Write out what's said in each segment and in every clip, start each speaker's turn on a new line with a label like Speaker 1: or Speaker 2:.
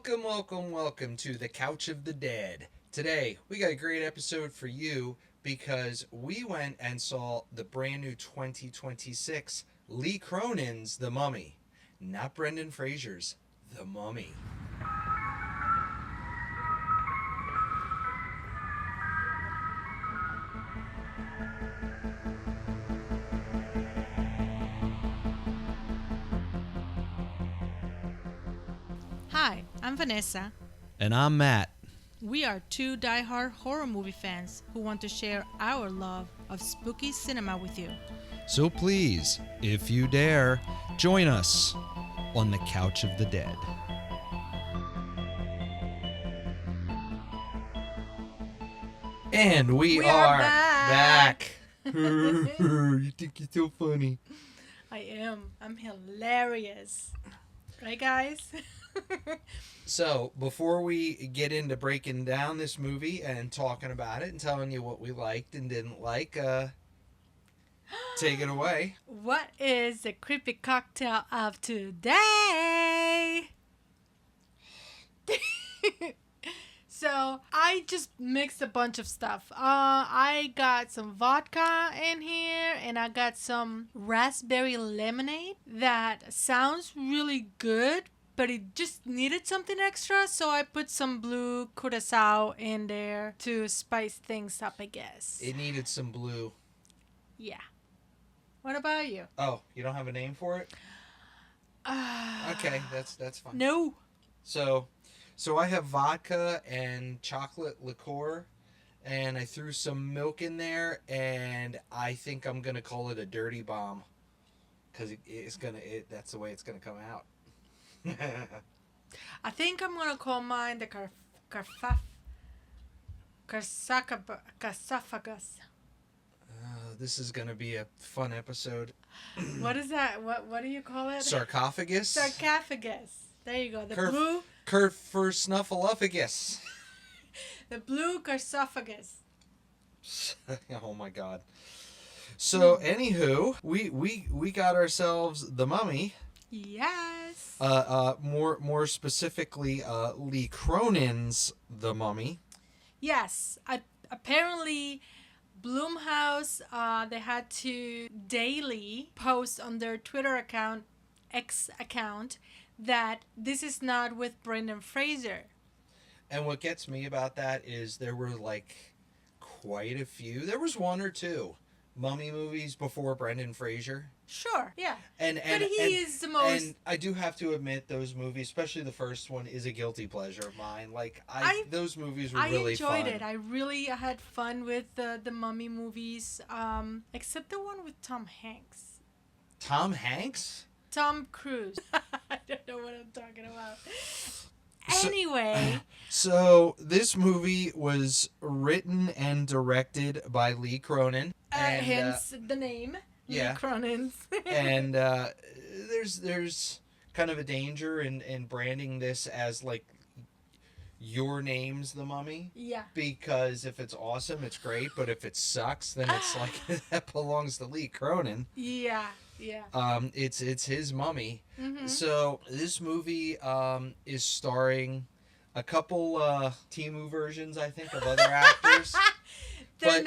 Speaker 1: Welcome to the Couch of the Dead. Today, we got a great episode for you because we went and saw the brand new 2026 Lee Cronin's The Mummy. Not Brendan Frasier's, The Mummy.
Speaker 2: Hi, I'm Vanessa.
Speaker 1: And I'm Matt.
Speaker 2: We are two die-hard horror movie fans who want to share our love of spooky cinema with you.
Speaker 1: So please, if you dare, join us on the Couch of the Dead. And we are back. You think you're so funny.
Speaker 2: I am. I'm hilarious. Right, guys?
Speaker 1: So, before we get into breaking down this movie and talking about it and telling you what we liked and didn't like, take it away.
Speaker 2: What is the creepy cocktail of today? So, I just mixed a bunch of stuff. I got some vodka in here, and I got some raspberry lemonade that sounds really good, but it just needed something extra, so I put some blue curacao in there to spice things up, I guess.
Speaker 1: It needed some blue.
Speaker 2: Yeah. What about you?
Speaker 1: Oh, you don't have a name for it? Okay, that's fine.
Speaker 2: No.
Speaker 1: So I have vodka and chocolate liqueur, and I threw some milk in there, and I think I'm gonna call it a dirty bomb, because that's the way it's gonna come out.
Speaker 2: I think I'm gonna call mine the Carsophagus.
Speaker 1: This is gonna be a fun episode.
Speaker 2: What is that? What do you call it?
Speaker 1: Sarcophagus?
Speaker 2: Sarcophagus. There you go. The blue
Speaker 1: for snuffleupagus.
Speaker 2: The blue Carsophagus.
Speaker 1: Oh my god. So anywho, we got ourselves The Mummy.
Speaker 2: Yes.
Speaker 1: More specifically, Lee Cronin's The Mummy.
Speaker 2: Yes. Apparently, Blumhouse, they had to daily post on their Twitter account, X account, that this is not with Brendan Frasier.
Speaker 1: And what gets me about that is there were like quite a few. There was one or two Mummy movies before Brendan Frasier.
Speaker 2: Sure, yeah.
Speaker 1: But
Speaker 2: he is the most...
Speaker 1: And I do have to admit, those movies, especially the first one, is a guilty pleasure of mine. Like, those movies were really fun.
Speaker 2: I enjoyed it. I really had fun with the Mummy movies, except the one with Tom Hanks.
Speaker 1: Tom Hanks?
Speaker 2: Tom Cruise. I don't know what I'm talking about. Anyway.
Speaker 1: So, this movie was written and directed by Lee Cronin.
Speaker 2: Hence the name.
Speaker 1: Yeah.
Speaker 2: Lee Cronin's.
Speaker 1: And there's kind of a danger in branding this as, like, your name's The Mummy.
Speaker 2: Yeah.
Speaker 1: Because if it's awesome, it's great. But if it sucks, then it's like, that belongs to Lee Cronin.
Speaker 2: Yeah. Yeah.
Speaker 1: It's his mummy.
Speaker 2: Mm-hmm.
Speaker 1: So this movie is starring a couple Temu versions, I think, of other actors.
Speaker 2: They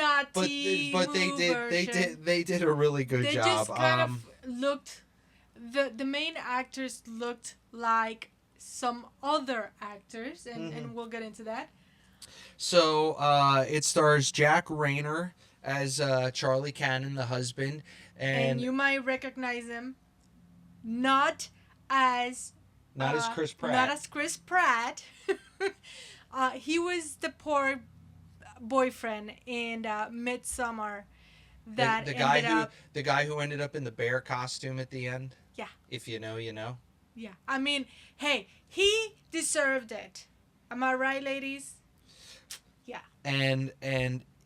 Speaker 1: did a really good job.
Speaker 2: They just kind of looked, the main actors looked like some other actors, and we'll get into that.
Speaker 1: So it stars Jack Rayner as Charlie Cannon, the husband. And
Speaker 2: you might recognize him not as
Speaker 1: Chris Pratt.
Speaker 2: Not as Chris Pratt. He was the poor boyfriend in Midsommar that
Speaker 1: the guy who ended up in the bear costume at the end.
Speaker 2: Yeah.
Speaker 1: If you know, you know.
Speaker 2: Yeah. I mean, hey, he deserved it. Am I right, ladies? Yeah.
Speaker 1: And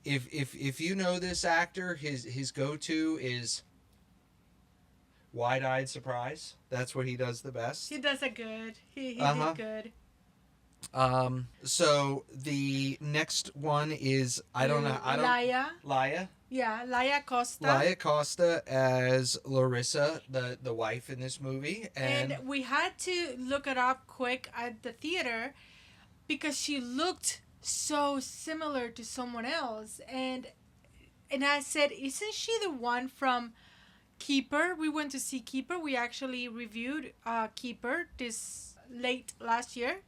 Speaker 1: if you know this actor, his go-to is wide-eyed surprise. That's what he does the best.
Speaker 2: He does it good. He did good.
Speaker 1: So the next one is Laya.
Speaker 2: Yeah, Laia Costa.
Speaker 1: Laia Costa as Larissa, the wife in this movie,
Speaker 2: And we had to look it up quick at the theater because she looked so similar to someone else. And I said, isn't she the one from Keeper? We went to see Keeper. We actually reviewed Keeper this late last year.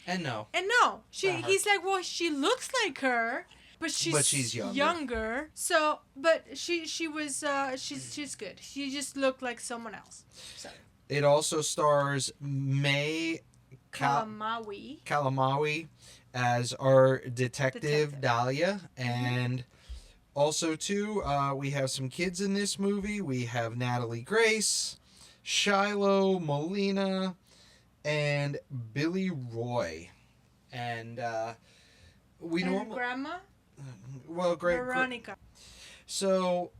Speaker 1: and no,
Speaker 2: And no, he's like, well, she looks like her, but she's younger. So, but she was she's good. She just looked like someone else. So.
Speaker 1: It also stars May Calamawy as our detective. Dahlia, and also too we have some kids in this movie. We have Natalie Grace, Shiloh Molina, and Billy Roy, and
Speaker 2: Grandma.
Speaker 1: Well, great.
Speaker 2: Veronica.
Speaker 1: So,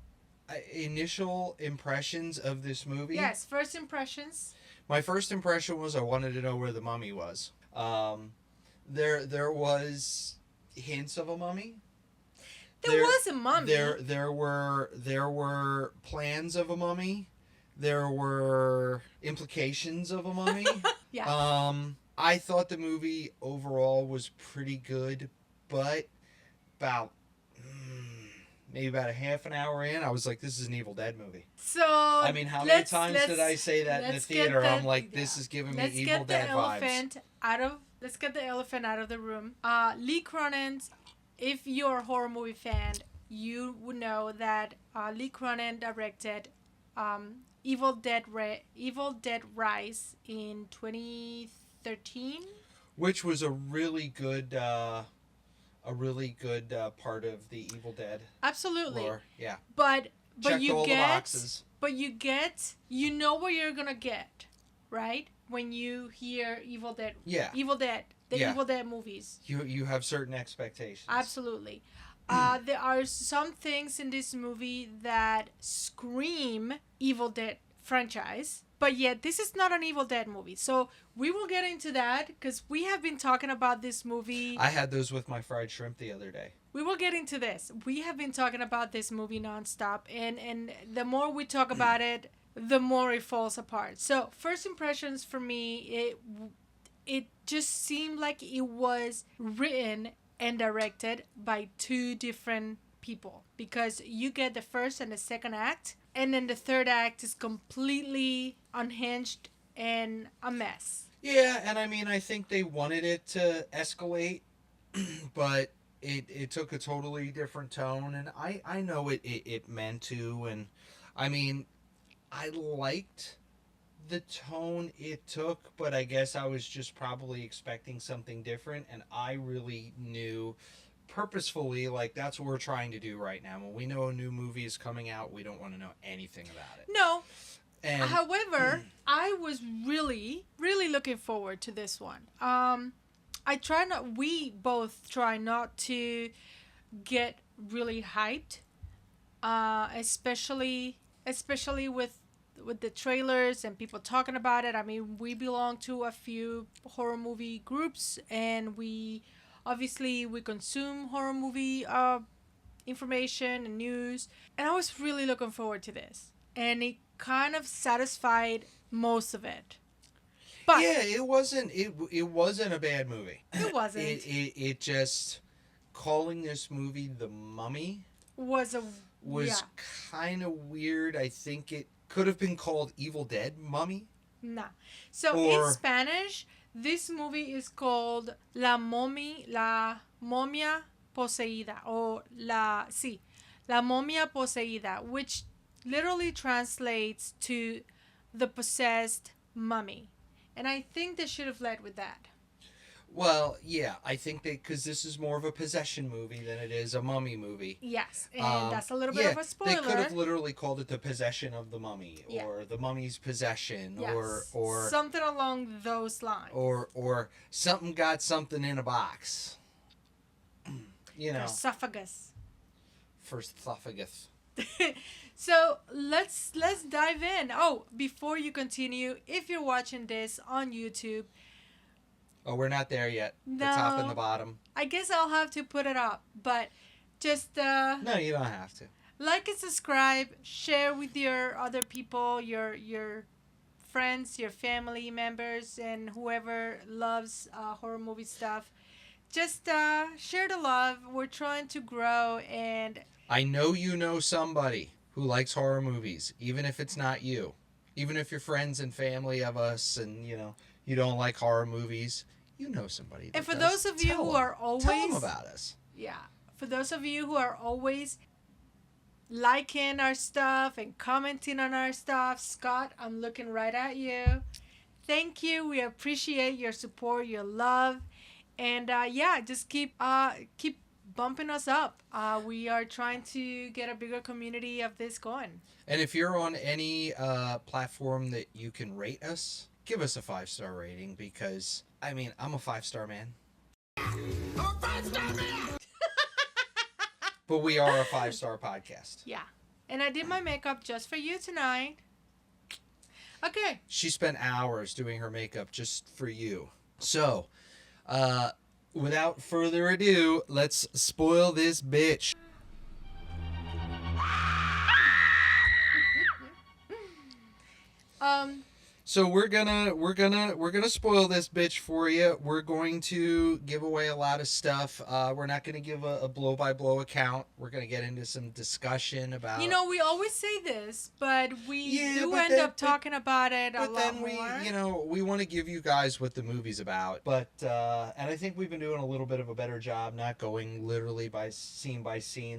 Speaker 1: initial impressions of this movie.
Speaker 2: Yes, first impressions.
Speaker 1: My first impression was I wanted to know where the mummy was. There was hints of a mummy.
Speaker 2: There was a mummy.
Speaker 1: There were plans of a mummy. There were implications of a mummy.
Speaker 2: Yeah.
Speaker 1: I thought the movie overall was pretty good, but maybe about a half an hour in, I was like, this is an Evil Dead movie.
Speaker 2: So,
Speaker 1: I mean, how many times did I say that in the theater? I'm like, this is giving me Evil Dead vibes.
Speaker 2: Let's get the elephant out of the room. Lee Cronin, if you're a horror movie fan, you would know that Lee Cronin directed Evil Dead Rise in 2013,
Speaker 1: which was a really good part of the Evil Dead.
Speaker 2: Absolutely.
Speaker 1: Lore. Yeah.
Speaker 2: But
Speaker 1: Checked
Speaker 2: you
Speaker 1: all
Speaker 2: get
Speaker 1: the boxes.
Speaker 2: But you know what you're gonna get, right? When you hear Evil Dead.
Speaker 1: Yeah.
Speaker 2: Evil Dead movies.
Speaker 1: You have certain expectations.
Speaker 2: Absolutely. There are some things in this movie that scream Evil Dead franchise, but yet this is not an Evil Dead movie. So we will get into that because we have been talking about this movie.
Speaker 1: I had those with my fried shrimp the other day.
Speaker 2: We will get into this. We have been talking about this movie nonstop, and the more we talk about it, the more it falls apart. So first impressions for me, it just seemed like it was written and directed by two different people, because you get the first and the second act, and then the third act is completely unhinged and a mess.
Speaker 1: Yeah, and I mean, I think they wanted it to escalate, but it took a totally different tone, and I know it meant to, and I mean, I liked the tone it took, but I guess I was just probably expecting something different, and I really knew purposefully, like, that's what we're trying to do right now. When we know a new movie is coming out, we don't want to know anything about it.
Speaker 2: No.
Speaker 1: And
Speaker 2: however, I was really, really looking forward to this one. We both try not to get really hyped, especially with the trailers and people talking about it. I mean, we belong to a few horror movie groups, and we consume horror movie information and news, and I was really looking forward to this, and it kind of satisfied most of it. But
Speaker 1: yeah, it wasn't a bad movie.
Speaker 2: It wasn't.
Speaker 1: It just, calling this movie The Mummy
Speaker 2: was
Speaker 1: kind of weird. I think it could have been called Evil Dead Mummy.
Speaker 2: Nah. So in Spanish, this movie is called La Momia Poseída, or La Momia Poseída, which literally translates to the possessed mummy. And I think they should have led with that.
Speaker 1: Well, yeah, I think because this is more of a possession movie than it is a mummy movie.
Speaker 2: Yes, and that's a little bit of a spoiler.
Speaker 1: They could have literally called it The Possession of the Mummy, or The Mummy's Possession,
Speaker 2: yes.
Speaker 1: or
Speaker 2: something along those lines.
Speaker 1: Or something got something in a box. You know. For esophagus.
Speaker 2: So let's dive in. Oh, before you continue, if you're watching this on YouTube.
Speaker 1: Oh, we're not there yet.
Speaker 2: No,
Speaker 1: the top and the bottom.
Speaker 2: I guess I'll have to put it up, but just...
Speaker 1: No, you don't have to.
Speaker 2: Like and subscribe. Share with your other people, your friends, your family members, and whoever loves horror movie stuff. Just share the love. We're trying to grow, and
Speaker 1: I know you know somebody who likes horror movies, even if it's not you. Even if you're friends and family of us and, you don't like horror movies, you know somebody that
Speaker 2: and for
Speaker 1: does.
Speaker 2: those of you
Speaker 1: Tell
Speaker 2: who
Speaker 1: them.
Speaker 2: are always
Speaker 1: Tell them about us.
Speaker 2: yeah, for those of you who are always liking our stuff and commenting on our stuff, Scott, I'm looking right at you. Thank you. We appreciate your support, your love, and yeah, just keep bumping us up. We are trying to get a bigger community of this going.
Speaker 1: And if you're on any platform that you can rate us, give us a 5-star rating because, I'm a 5-star man. I'm a 5-star man! But we are a 5-star podcast.
Speaker 2: Yeah. And I did my makeup just for you tonight. Okay.
Speaker 1: She spent hours doing her makeup just for you. So, without further ado, let's spoil this bitch. So we're gonna spoil this bitch for you. We're going to give away a lot of stuff. We're not gonna give a blow by blow account. We're gonna get into some discussion about.
Speaker 2: We always say this, but we
Speaker 1: but
Speaker 2: end up talking about it a lot
Speaker 1: then
Speaker 2: more.
Speaker 1: we want to give you guys what the movie's about. But and I think we've been doing a little bit of a better job, not going literally by scene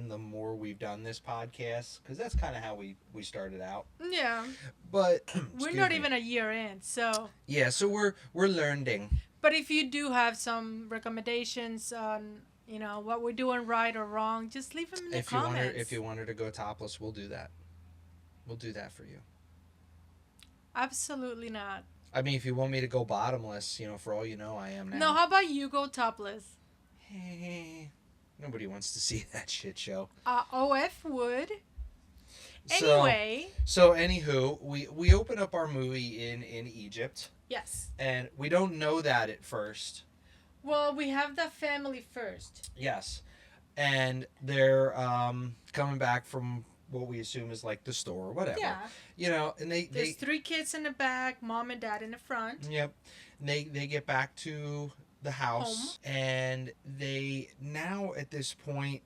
Speaker 1: the more we've done this podcast, because that's kind of how we started out.
Speaker 2: Yeah.
Speaker 1: But
Speaker 2: we're not even a year in, so.
Speaker 1: Yeah, so we're learning.
Speaker 2: But if you do have some recommendations on, what we're doing right or wrong, just leave them in the comments.
Speaker 1: If you want her to go topless, we'll do that. We'll do that for you.
Speaker 2: Absolutely not.
Speaker 1: If you want me to go bottomless, for all you know, I am now.
Speaker 2: No, how about you go topless?
Speaker 1: Hey, nobody wants to see that shit show.
Speaker 2: OF would. Anyway.
Speaker 1: So anywho, we open up our movie in Egypt.
Speaker 2: Yes.
Speaker 1: And we don't know that at first.
Speaker 2: Well, we have the family first.
Speaker 1: Yes. And they're coming back from what we assume is like the store or whatever.
Speaker 2: Yeah.
Speaker 1: And
Speaker 2: there's 3 kids in the back, mom and dad in the front.
Speaker 1: Yep. And they get back to the house.
Speaker 2: Home.
Speaker 1: And they now at this point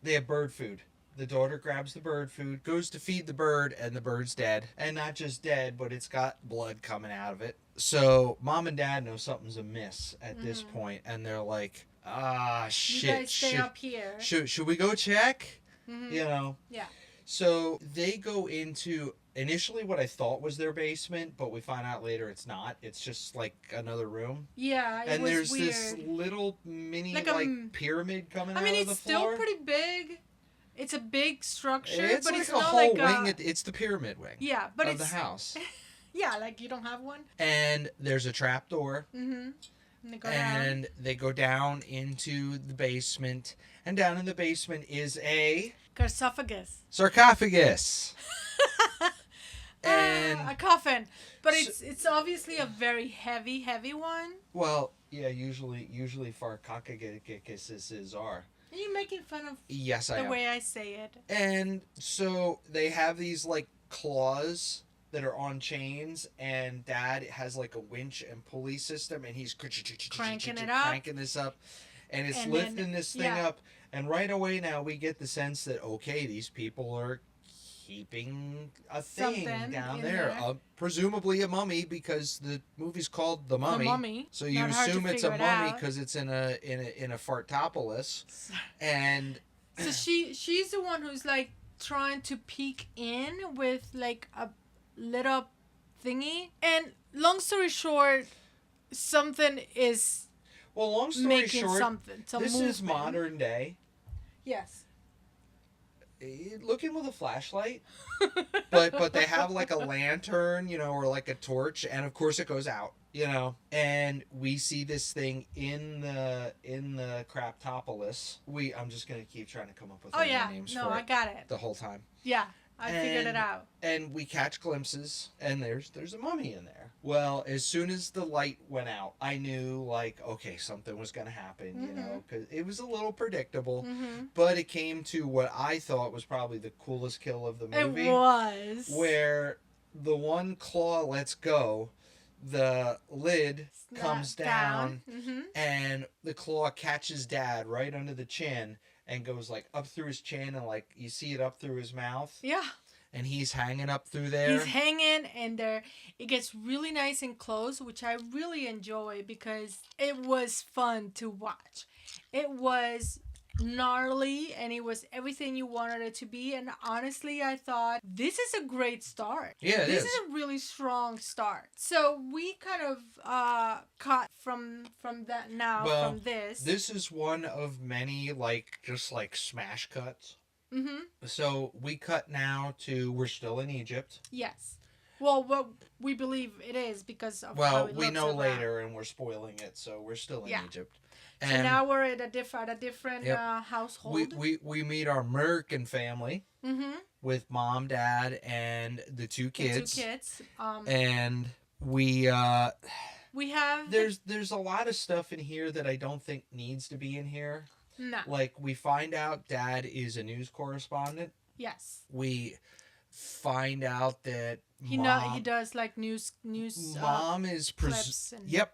Speaker 1: they have bird food. The daughter grabs the bird food, goes to feed the bird, and the bird's dead. And not just dead, but it's got blood coming out of it. So mom and dad know something's amiss at this point, and they're like, shit.
Speaker 2: You guys stay up here.
Speaker 1: Should we go check?
Speaker 2: Mm-hmm.
Speaker 1: Yeah. So they go into initially what I thought was their basement, but we find out later it's not. It's just like another room.
Speaker 2: Yeah,
Speaker 1: and there's
Speaker 2: weird.
Speaker 1: This little mini pyramid coming out of the floor.
Speaker 2: It's still pretty big. It's a big structure,
Speaker 1: it's
Speaker 2: but
Speaker 1: like
Speaker 2: it's
Speaker 1: a
Speaker 2: not
Speaker 1: whole
Speaker 2: like
Speaker 1: wing. It's the pyramid wing.
Speaker 2: Yeah, but
Speaker 1: of the house.
Speaker 2: Yeah, like you don't have one.
Speaker 1: And there's a trap door.
Speaker 2: Mm-hmm.
Speaker 1: And they go down into the basement, and down in the basement is a sarcophagus. And
Speaker 2: a coffin, but it's obviously a very heavy one.
Speaker 1: Well, yeah, usually sarcophaguses are.
Speaker 2: Are you making fun of
Speaker 1: the
Speaker 2: way I say it?
Speaker 1: And so they have these like claws that are on chains, and dad has like a winch and pulley system, and he's
Speaker 2: cranking
Speaker 1: this up, and it's lifting this thing up. And right away now we get the sense that okay, these people are keeping a thing down there. Presumably a mummy, because the movie's called The Mummy.
Speaker 2: The Mummy.
Speaker 1: So you assume it's a mummy because it's in a fartopolis. And
Speaker 2: so she's the one who's like trying to peek in with like a lit up thingy. And long story short, something is
Speaker 1: long story
Speaker 2: making
Speaker 1: short,
Speaker 2: something.
Speaker 1: This is modern day.
Speaker 2: Yes.
Speaker 1: Looking with a flashlight, but they have like a lantern, or like a torch, and of course it goes out, and we see this thing in the Craptopolis. I'm just gonna keep trying to come up with names for
Speaker 2: I got it
Speaker 1: the whole time.
Speaker 2: Yeah. I figured it out.
Speaker 1: And we catch glimpses, and there's a mummy in there. Well, as soon as the light went out, I knew, like, okay, something was going to happen, you know, because it was a little predictable. But it came to what I thought was probably the coolest kill of the movie.
Speaker 2: It was.
Speaker 1: Where the one claw lets go, the lid comes down, and the claw catches Dad right under the chin and goes, like, up through his chin, and, like, you see it up through his mouth.
Speaker 2: Yeah.
Speaker 1: And he's hanging up through there.
Speaker 2: He's hanging, and it gets really nice and close, which I really enjoy because it was fun to watch. It was gnarly, and it was everything you wanted it to be. And honestly, I thought this is a great start.
Speaker 1: Yeah,
Speaker 2: this is a really strong start. So we kind of cut from that now.
Speaker 1: Well,
Speaker 2: from this.
Speaker 1: This is one of many, like, just like smash cuts. So we cut now to we're still in Egypt.
Speaker 2: Yes. Well, what we believe it is because of how it
Speaker 1: we
Speaker 2: looks
Speaker 1: know
Speaker 2: around.
Speaker 1: later, and we're spoiling it, so we're still in Egypt. And
Speaker 2: so now we're at a different household.
Speaker 1: We meet our American family with mom, dad, and the two kids. And we have there's a lot of stuff in here that I don't think needs to be in here.
Speaker 2: No.
Speaker 1: Like, we find out Dad is a news correspondent.
Speaker 2: Yes.
Speaker 1: We find out that
Speaker 2: he does like news.
Speaker 1: Mom is
Speaker 2: clips and,
Speaker 1: yep.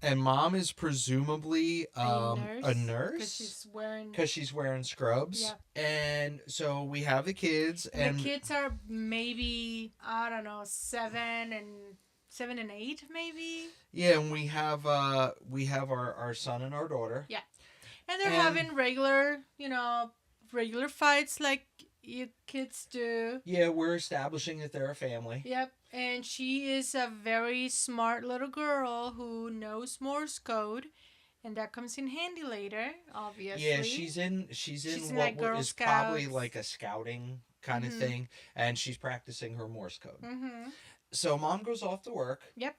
Speaker 1: And Mom is presumably a nurse because she's wearing scrubs.
Speaker 2: Yeah.
Speaker 1: And so we have the kids, and
Speaker 2: the kids are maybe, I don't know, 7 and 8 maybe.
Speaker 1: Yeah, and we have our son and our daughter.
Speaker 2: Yeah. And they're having regular fights like you kids do.
Speaker 1: Yeah, we're establishing that they're a family.
Speaker 2: Yep. And she is a very smart little girl who knows Morse code. And that comes in handy later, obviously.
Speaker 1: Yeah, she's in what
Speaker 2: like Girl
Speaker 1: is
Speaker 2: Scouts.
Speaker 1: probably like a scouting kind of thing. And she's practicing her Morse code. So Mom goes off to work.
Speaker 2: Yep.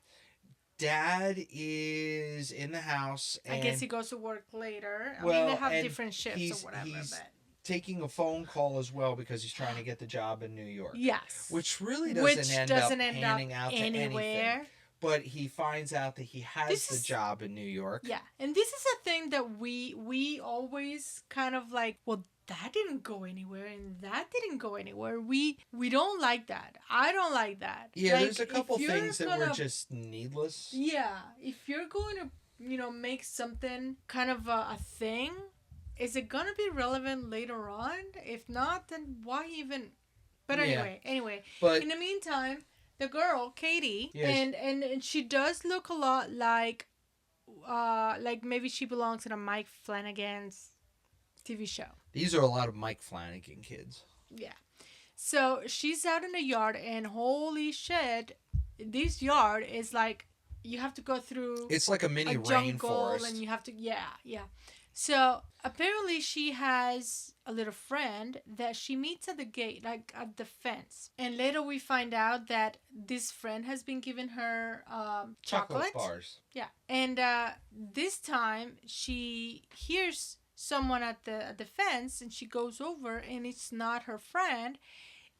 Speaker 1: Dad is in the house. And,
Speaker 2: I guess he goes to work later. I mean, they have different shifts or whatever.
Speaker 1: He's taking a phone call as well because he's trying to get the job in New York.
Speaker 2: Yes.
Speaker 1: Which really doesn't end up panning out
Speaker 2: anywhere.
Speaker 1: To anything. But he finds out that he has the job in New York.
Speaker 2: Yeah. And this is a thing that we always kind of like, well, that didn't go anywhere and that didn't go anywhere. We don't like that. I don't like that.
Speaker 1: Yeah,
Speaker 2: like,
Speaker 1: there's a couple things that were just needless.
Speaker 2: Yeah. If you're going to, make something kind of a thing, is it going to be relevant later on? If not, then why even? But anyway.
Speaker 1: But
Speaker 2: in the meantime, the girl, Katie, and she does look a lot like maybe she belongs in a Mike Flanagan's TV show.
Speaker 1: These are a lot of Mike Flanagan kids.
Speaker 2: Yeah. So she's out in the yard, and holy shit, this yard is like, you have to go through.
Speaker 1: It's like a mini rainforest.
Speaker 2: And you have to, yeah. So apparently she has a little friend that she meets at the gate, like at the fence. And later we find out that this friend has been giving her chocolate
Speaker 1: bars.
Speaker 2: Yeah. And this time she hears someone at the fence, and she goes over, and it's not her friend.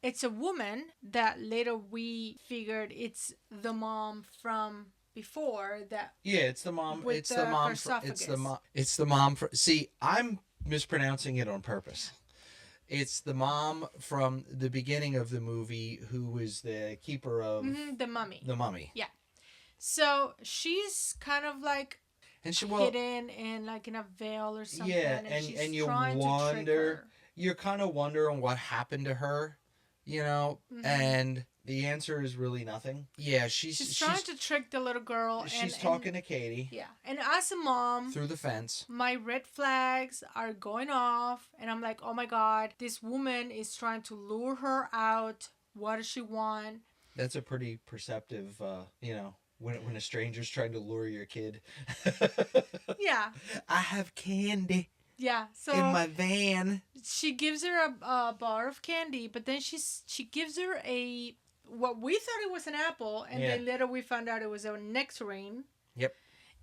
Speaker 2: It's a woman that later we figured it's the mom from before that.
Speaker 1: Yeah, it's the mom.
Speaker 2: With
Speaker 1: it's the mom. It's the mom. See, I'm mispronouncing it on purpose. It's the mom from the beginning of the movie who is the keeper of
Speaker 2: the mummy.
Speaker 1: The mummy.
Speaker 2: Yeah. So she's kind of like hidden in like in a veil or something.
Speaker 1: Yeah, and you wonder, you're kind of wondering what happened to her, and the answer is really nothing. Yeah, she's
Speaker 2: trying to trick the little girl.
Speaker 1: She's talking to Katie.
Speaker 2: Yeah, and as a mom,
Speaker 1: through the fence,
Speaker 2: my red flags are going off, and I'm like, oh my god, this woman is trying to lure her out. What does she want?
Speaker 1: That's a pretty perceptive, when a stranger's trying to lure your kid.
Speaker 2: Yeah.
Speaker 1: I have candy.
Speaker 2: Yeah, so
Speaker 1: in my van.
Speaker 2: She gives her a bar of candy, but then she gives her what we thought it was an apple, and then later we found out it was a nectarine.
Speaker 1: Yep.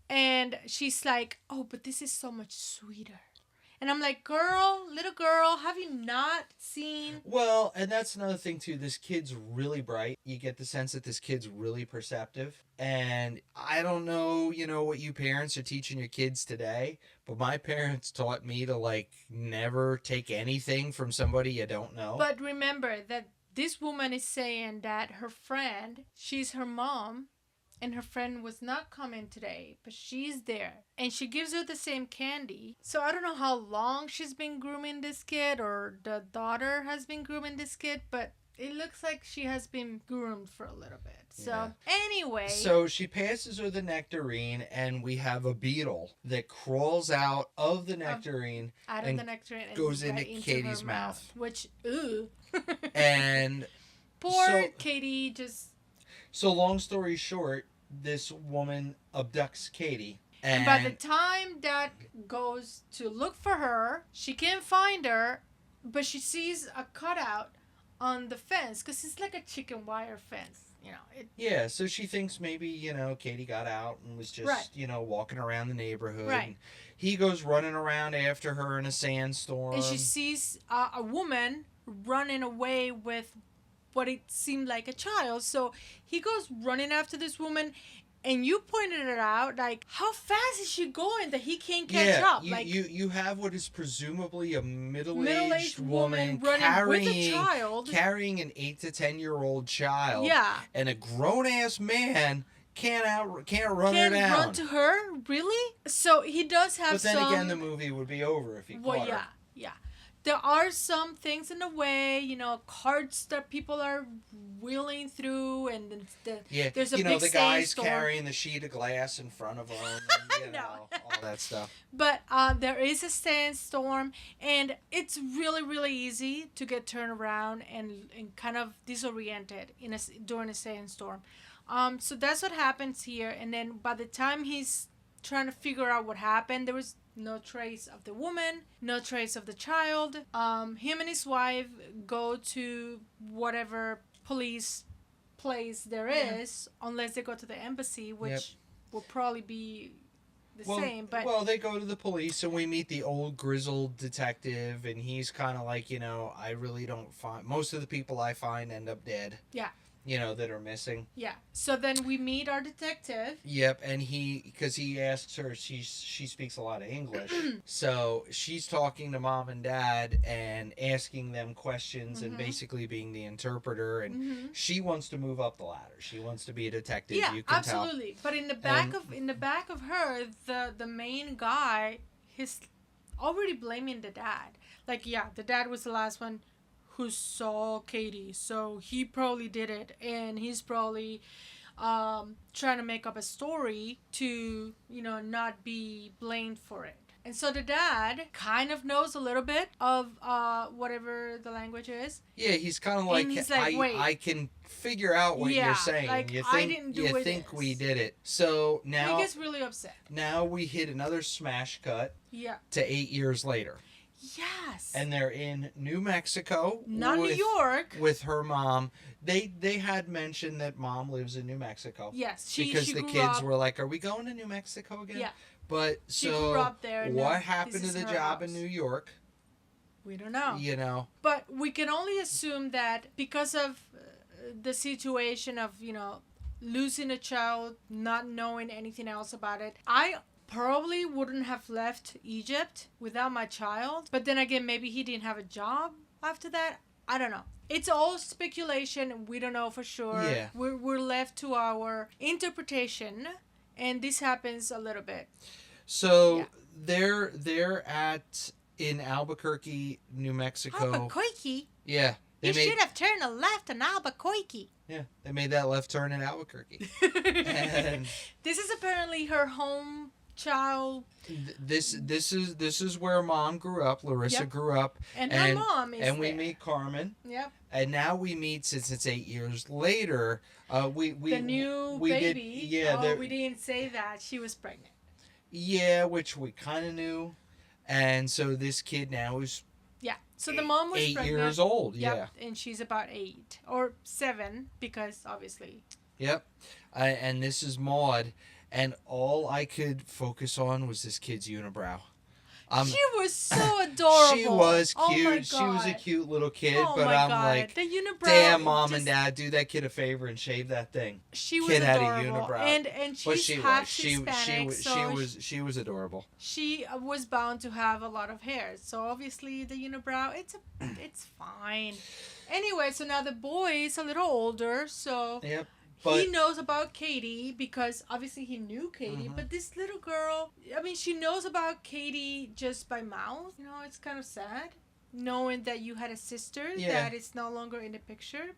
Speaker 2: And she's like, "Oh, but this is so much sweeter." And I'm like, girl, little girl, have you not seen?
Speaker 1: Well, and that's another thing too. This kid's really bright. You get the sense that this kid's really perceptive. And I don't know, what you parents are teaching your kids today, but my parents taught me to like never take anything from somebody you don't know.
Speaker 2: But remember that this woman is saying that her friend, she's her mom, and her friend was not coming today, but she's there. And she gives her the same candy. So I don't know how long she's been grooming this kid or the daughter has been grooming this kid, but it looks like she has been groomed for a little bit. So
Speaker 1: Yeah.
Speaker 2: anyway.
Speaker 1: So she passes her the nectarine, and we have a beetle that crawls out of the nectarine
Speaker 2: Out of
Speaker 1: and
Speaker 2: the nectarine and
Speaker 1: goes
Speaker 2: right
Speaker 1: into Katie's
Speaker 2: her
Speaker 1: mouth.
Speaker 2: Which, ooh.
Speaker 1: And
Speaker 2: Poor
Speaker 1: so-
Speaker 2: Katie just...
Speaker 1: So long story short, this woman abducts Katie.
Speaker 2: And by the time Dad goes to look for her, she can't find her, but she sees a cutout on the fence because it's like a chicken wire fence.
Speaker 1: Yeah, so she thinks maybe, Katie got out and was just,
Speaker 2: Right.
Speaker 1: Walking around the neighborhood.
Speaker 2: Right.
Speaker 1: And he goes running around after her in a sandstorm.
Speaker 2: And she sees a woman running away with what it seemed like a child. So he goes running after this woman. And you pointed it out, like, how fast is she going that he can't catch up?
Speaker 1: You have what is presumably a middle-aged
Speaker 2: woman
Speaker 1: woman
Speaker 2: running with a child.
Speaker 1: carrying an 8 to 10-year-old child.
Speaker 2: Yeah.
Speaker 1: And a grown-ass man can't run
Speaker 2: Can't
Speaker 1: her down.
Speaker 2: run to her? Really? So he does have
Speaker 1: But then
Speaker 2: some...
Speaker 1: again, the movie would be over if he
Speaker 2: Well,
Speaker 1: caught her.
Speaker 2: yeah. There are some things in the way, carts that people are wheeling through, and there's a big
Speaker 1: the guy's
Speaker 2: sandstorm.
Speaker 1: carrying the sheet of glass in front of him, and,
Speaker 2: No.
Speaker 1: all that stuff.
Speaker 2: But there is a sandstorm, and it's really, really easy to get turned around and kind of disoriented during a sandstorm. So that's what happens here, and then by the time he's trying to figure out what happened, there was no trace of the woman, no trace of the child. Him and his wife go to whatever police place there is, unless they go to the embassy, which will probably be the same. But
Speaker 1: they go to the police, and we meet the old grizzled detective, and he's kind of like, I really don't find... Most of the people I find end up dead.
Speaker 2: Yeah.
Speaker 1: That are missing.
Speaker 2: Yeah. So then we meet our detective.
Speaker 1: Yep, and because he asks her, she speaks a lot of English, so she's talking to mom and dad and asking them questions and basically being the interpreter, and she wants to move up the ladder. She wants to be a detective.
Speaker 2: Yeah,
Speaker 1: you can
Speaker 2: absolutely.
Speaker 1: tell.
Speaker 2: But in the back of her, the main guy, he's already blaming the dad. Like, yeah, the dad was the last one who saw Katie, so he probably did it, and he's probably trying to make up a story to not be blamed for it. And so the dad kind of knows a little bit of whatever the language is.
Speaker 1: Yeah, he's kind of like,
Speaker 2: he's like, wait.
Speaker 1: I can figure out what you're saying.
Speaker 2: Like,
Speaker 1: you
Speaker 2: I
Speaker 1: think
Speaker 2: didn't do
Speaker 1: you
Speaker 2: it
Speaker 1: think
Speaker 2: this.
Speaker 1: we did it. So now
Speaker 2: He gets really upset.
Speaker 1: Now we hit another smash cut
Speaker 2: Yeah.
Speaker 1: to 8 years later.
Speaker 2: Yes.
Speaker 1: And they're in New Mexico.
Speaker 2: Not New York.
Speaker 1: With her mom. They had mentioned that mom lives in New Mexico.
Speaker 2: Yes.
Speaker 1: Because
Speaker 2: she
Speaker 1: the
Speaker 2: grew
Speaker 1: kids
Speaker 2: up,
Speaker 1: were like, are we going to New Mexico again?
Speaker 2: Yeah.
Speaker 1: But
Speaker 2: She
Speaker 1: so
Speaker 2: grew up there, and
Speaker 1: what happened
Speaker 2: this
Speaker 1: to
Speaker 2: is
Speaker 1: the
Speaker 2: her
Speaker 1: job
Speaker 2: house.
Speaker 1: in New York?
Speaker 2: We don't know. But we can only assume that because of the situation of, losing a child, not knowing anything else about it, I probably wouldn't have left Egypt without my child. But then again, maybe he didn't have a job after that. I don't know. It's all speculation. We don't know for sure.
Speaker 1: Yeah.
Speaker 2: We're left to our interpretation, and this happens a little bit.
Speaker 1: So they're in Albuquerque, New Mexico.
Speaker 2: Albuquerque?
Speaker 1: Yeah.
Speaker 2: Should have turned a left in Albuquerque.
Speaker 1: Yeah, they made that left turn in Albuquerque. And
Speaker 2: this is apparently her home child.
Speaker 1: This is where mom grew up. Larissa grew up,
Speaker 2: and her mom is
Speaker 1: and we
Speaker 2: there.
Speaker 1: meet Carmen.
Speaker 2: Yep.
Speaker 1: And now we meet, since it's 8 years later. We
Speaker 2: the new
Speaker 1: we
Speaker 2: baby.
Speaker 1: Did,
Speaker 2: we didn't say that she was pregnant.
Speaker 1: Yeah, which we kind of knew, and so this kid now is.
Speaker 2: Yeah. So the mom was
Speaker 1: 8
Speaker 2: pregnant.
Speaker 1: years old.
Speaker 2: Yep,
Speaker 1: Yeah.
Speaker 2: and she's about 8 or 7 because obviously.
Speaker 1: Yep. And this is Maud, and all I could focus on was this kid's unibrow.
Speaker 2: She was so adorable.
Speaker 1: She was cute.
Speaker 2: Oh my God.
Speaker 1: She was a cute little kid,
Speaker 2: Oh
Speaker 1: but
Speaker 2: my
Speaker 1: I'm
Speaker 2: God.
Speaker 1: like,
Speaker 2: The unibrow.
Speaker 1: damn, mom and dad, do that kid a favor and shave that thing.
Speaker 2: She was
Speaker 1: Kid had a
Speaker 2: adorable,
Speaker 1: unibrow.
Speaker 2: and
Speaker 1: But
Speaker 2: she's half Hispanic, so
Speaker 1: she was adorable.
Speaker 2: she was bound to have a lot of hair. So obviously the unibrow, it's fine. Anyway, so now the boy is a little older, so
Speaker 1: Yep.
Speaker 2: he knows about Katie because obviously he knew Katie, but this little girl, I mean, she knows about Katie just by mouth. You know, it's kind of sad knowing that you had a sister that is no longer in the picture.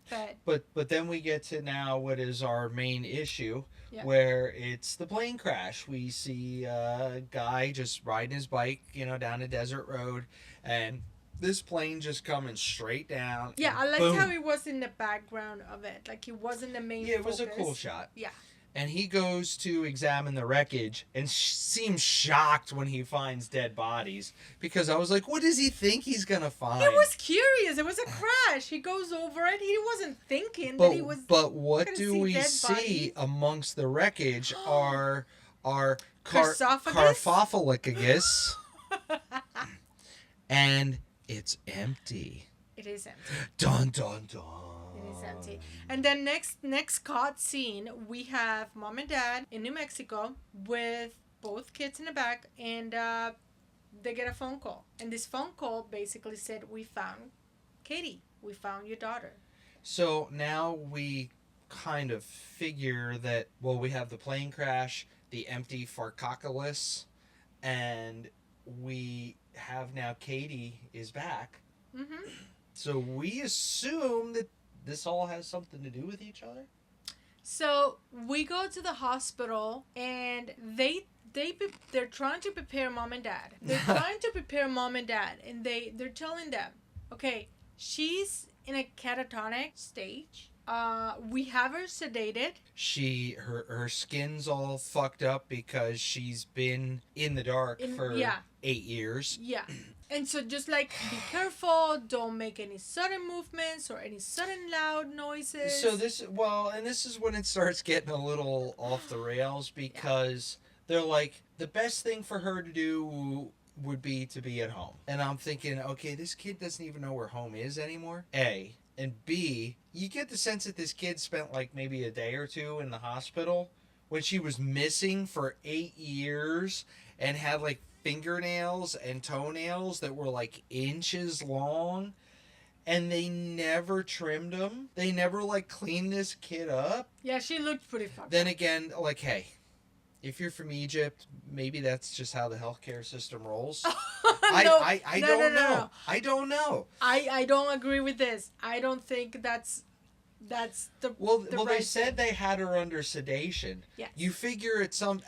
Speaker 1: But then we get to now what is our main issue,
Speaker 2: Yeah.
Speaker 1: where it's the plane crash. We see a guy just riding his bike, down a desert road, and this plane just coming straight down.
Speaker 2: Yeah, I liked
Speaker 1: boom.
Speaker 2: how he was in the background of it. Like he wasn't the main
Speaker 1: Yeah, it was a
Speaker 2: focus.
Speaker 1: cool shot.
Speaker 2: Yeah.
Speaker 1: And he goes to examine the wreckage and seems shocked when he finds dead bodies. Because I was like, what does he think he's going to find?
Speaker 2: He was curious. It was a crash. He goes over it. He wasn't thinking that he was.
Speaker 1: But what
Speaker 2: gonna
Speaker 1: do
Speaker 2: see
Speaker 1: we
Speaker 2: dead
Speaker 1: see
Speaker 2: bodies.
Speaker 1: amongst the wreckage are
Speaker 2: Sarcophagus?
Speaker 1: carpophagus. And it's empty.
Speaker 2: It is empty.
Speaker 1: Dun, dun, dun.
Speaker 2: It is empty. And then next cut scene, we have mom and dad in New Mexico with both kids in the back, and they get a phone call. And this phone call basically said, "We found Katie. We found your daughter."
Speaker 1: So now we kind of figure that, we have the plane crash, the empty sarcophagus, and we have now Katie is back.
Speaker 2: Mm-hmm.
Speaker 1: So we assume that this all has something to do with each other.
Speaker 2: So we go to the hospital, and they're trying to prepare mom and dad. They're trying to prepare mom and dad, and they're telling them, okay, she's in a catatonic stage. We have her sedated.
Speaker 1: Her skin's all fucked up because she's been in the dark for 8 years.
Speaker 2: Yeah. And so just like be careful, don't make any sudden movements or any sudden loud noises.
Speaker 1: So this is when it starts getting a little off the rails, because they're like, the best thing for her to do would be to be at home. And I'm thinking, okay, this kid doesn't even know where home is anymore. A. And B, you get the sense that this kid spent like maybe a day or two in the hospital when she was missing for 8 years and had like fingernails and toenails that were like inches long, and they never trimmed them. They never like cleaned this kid up.
Speaker 2: Yeah, she looked pretty fucked
Speaker 1: Then
Speaker 2: up.
Speaker 1: again, like, hey, if you're from Egypt, maybe that's just how the healthcare system rolls. I don't know.
Speaker 2: No.
Speaker 1: I don't know.
Speaker 2: I don't agree with this. I don't think that's the
Speaker 1: They
Speaker 2: right
Speaker 1: said
Speaker 2: thing.
Speaker 1: they had her under sedation.
Speaker 2: Yes.
Speaker 1: You figure at some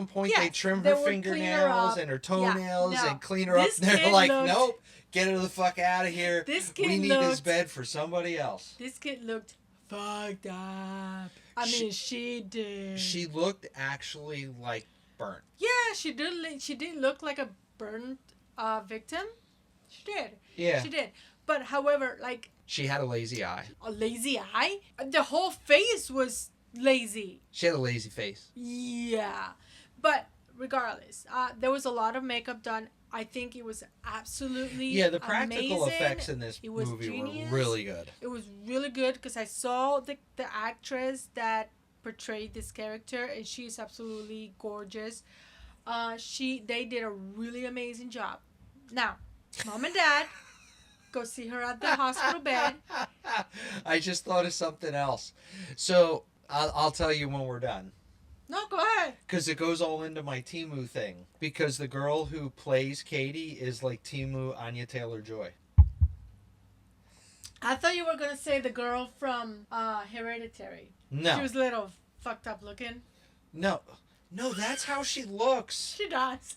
Speaker 1: point
Speaker 2: Yes,
Speaker 1: they trim
Speaker 2: they
Speaker 1: her
Speaker 2: would clean her
Speaker 1: fingernails
Speaker 2: up.
Speaker 1: and her toenails
Speaker 2: Yeah, no.
Speaker 1: and clean her up.
Speaker 2: This
Speaker 1: They're
Speaker 2: kid
Speaker 1: like,
Speaker 2: looked-
Speaker 1: nope, get her the fuck out of here.
Speaker 2: This kid
Speaker 1: we need this
Speaker 2: looked-
Speaker 1: bed for somebody else.
Speaker 2: This kid looked fucked up. She did.
Speaker 1: She looked actually like burnt.
Speaker 2: Yeah, she did. She did look like a burnt victim. She did.
Speaker 1: Yeah.
Speaker 2: She did. But however, like
Speaker 1: She had a lazy eye.
Speaker 2: a lazy eye, the whole face was lazy.
Speaker 1: She had a lazy face.
Speaker 2: Yeah, but regardless, there was a lot of makeup done. I think it was absolutely
Speaker 1: The practical
Speaker 2: amazing.
Speaker 1: effects in this
Speaker 2: It was
Speaker 1: movie
Speaker 2: genius.
Speaker 1: were really good.
Speaker 2: It was really good because I saw the actress that portrayed this character, and she's absolutely gorgeous. They did a really amazing job. Now, mom and dad go see her at the hospital bed.
Speaker 1: I just thought of something else. So I'll tell you when we're done.
Speaker 2: No, go ahead.
Speaker 1: Because it goes all into my Timu thing. Because the girl who plays Katie is like Timu Anya Taylor-Joy.
Speaker 2: I thought you were gonna say the girl from Hereditary.
Speaker 1: No.
Speaker 2: She was a little fucked up looking.
Speaker 1: No, that's how she looks.
Speaker 2: She does.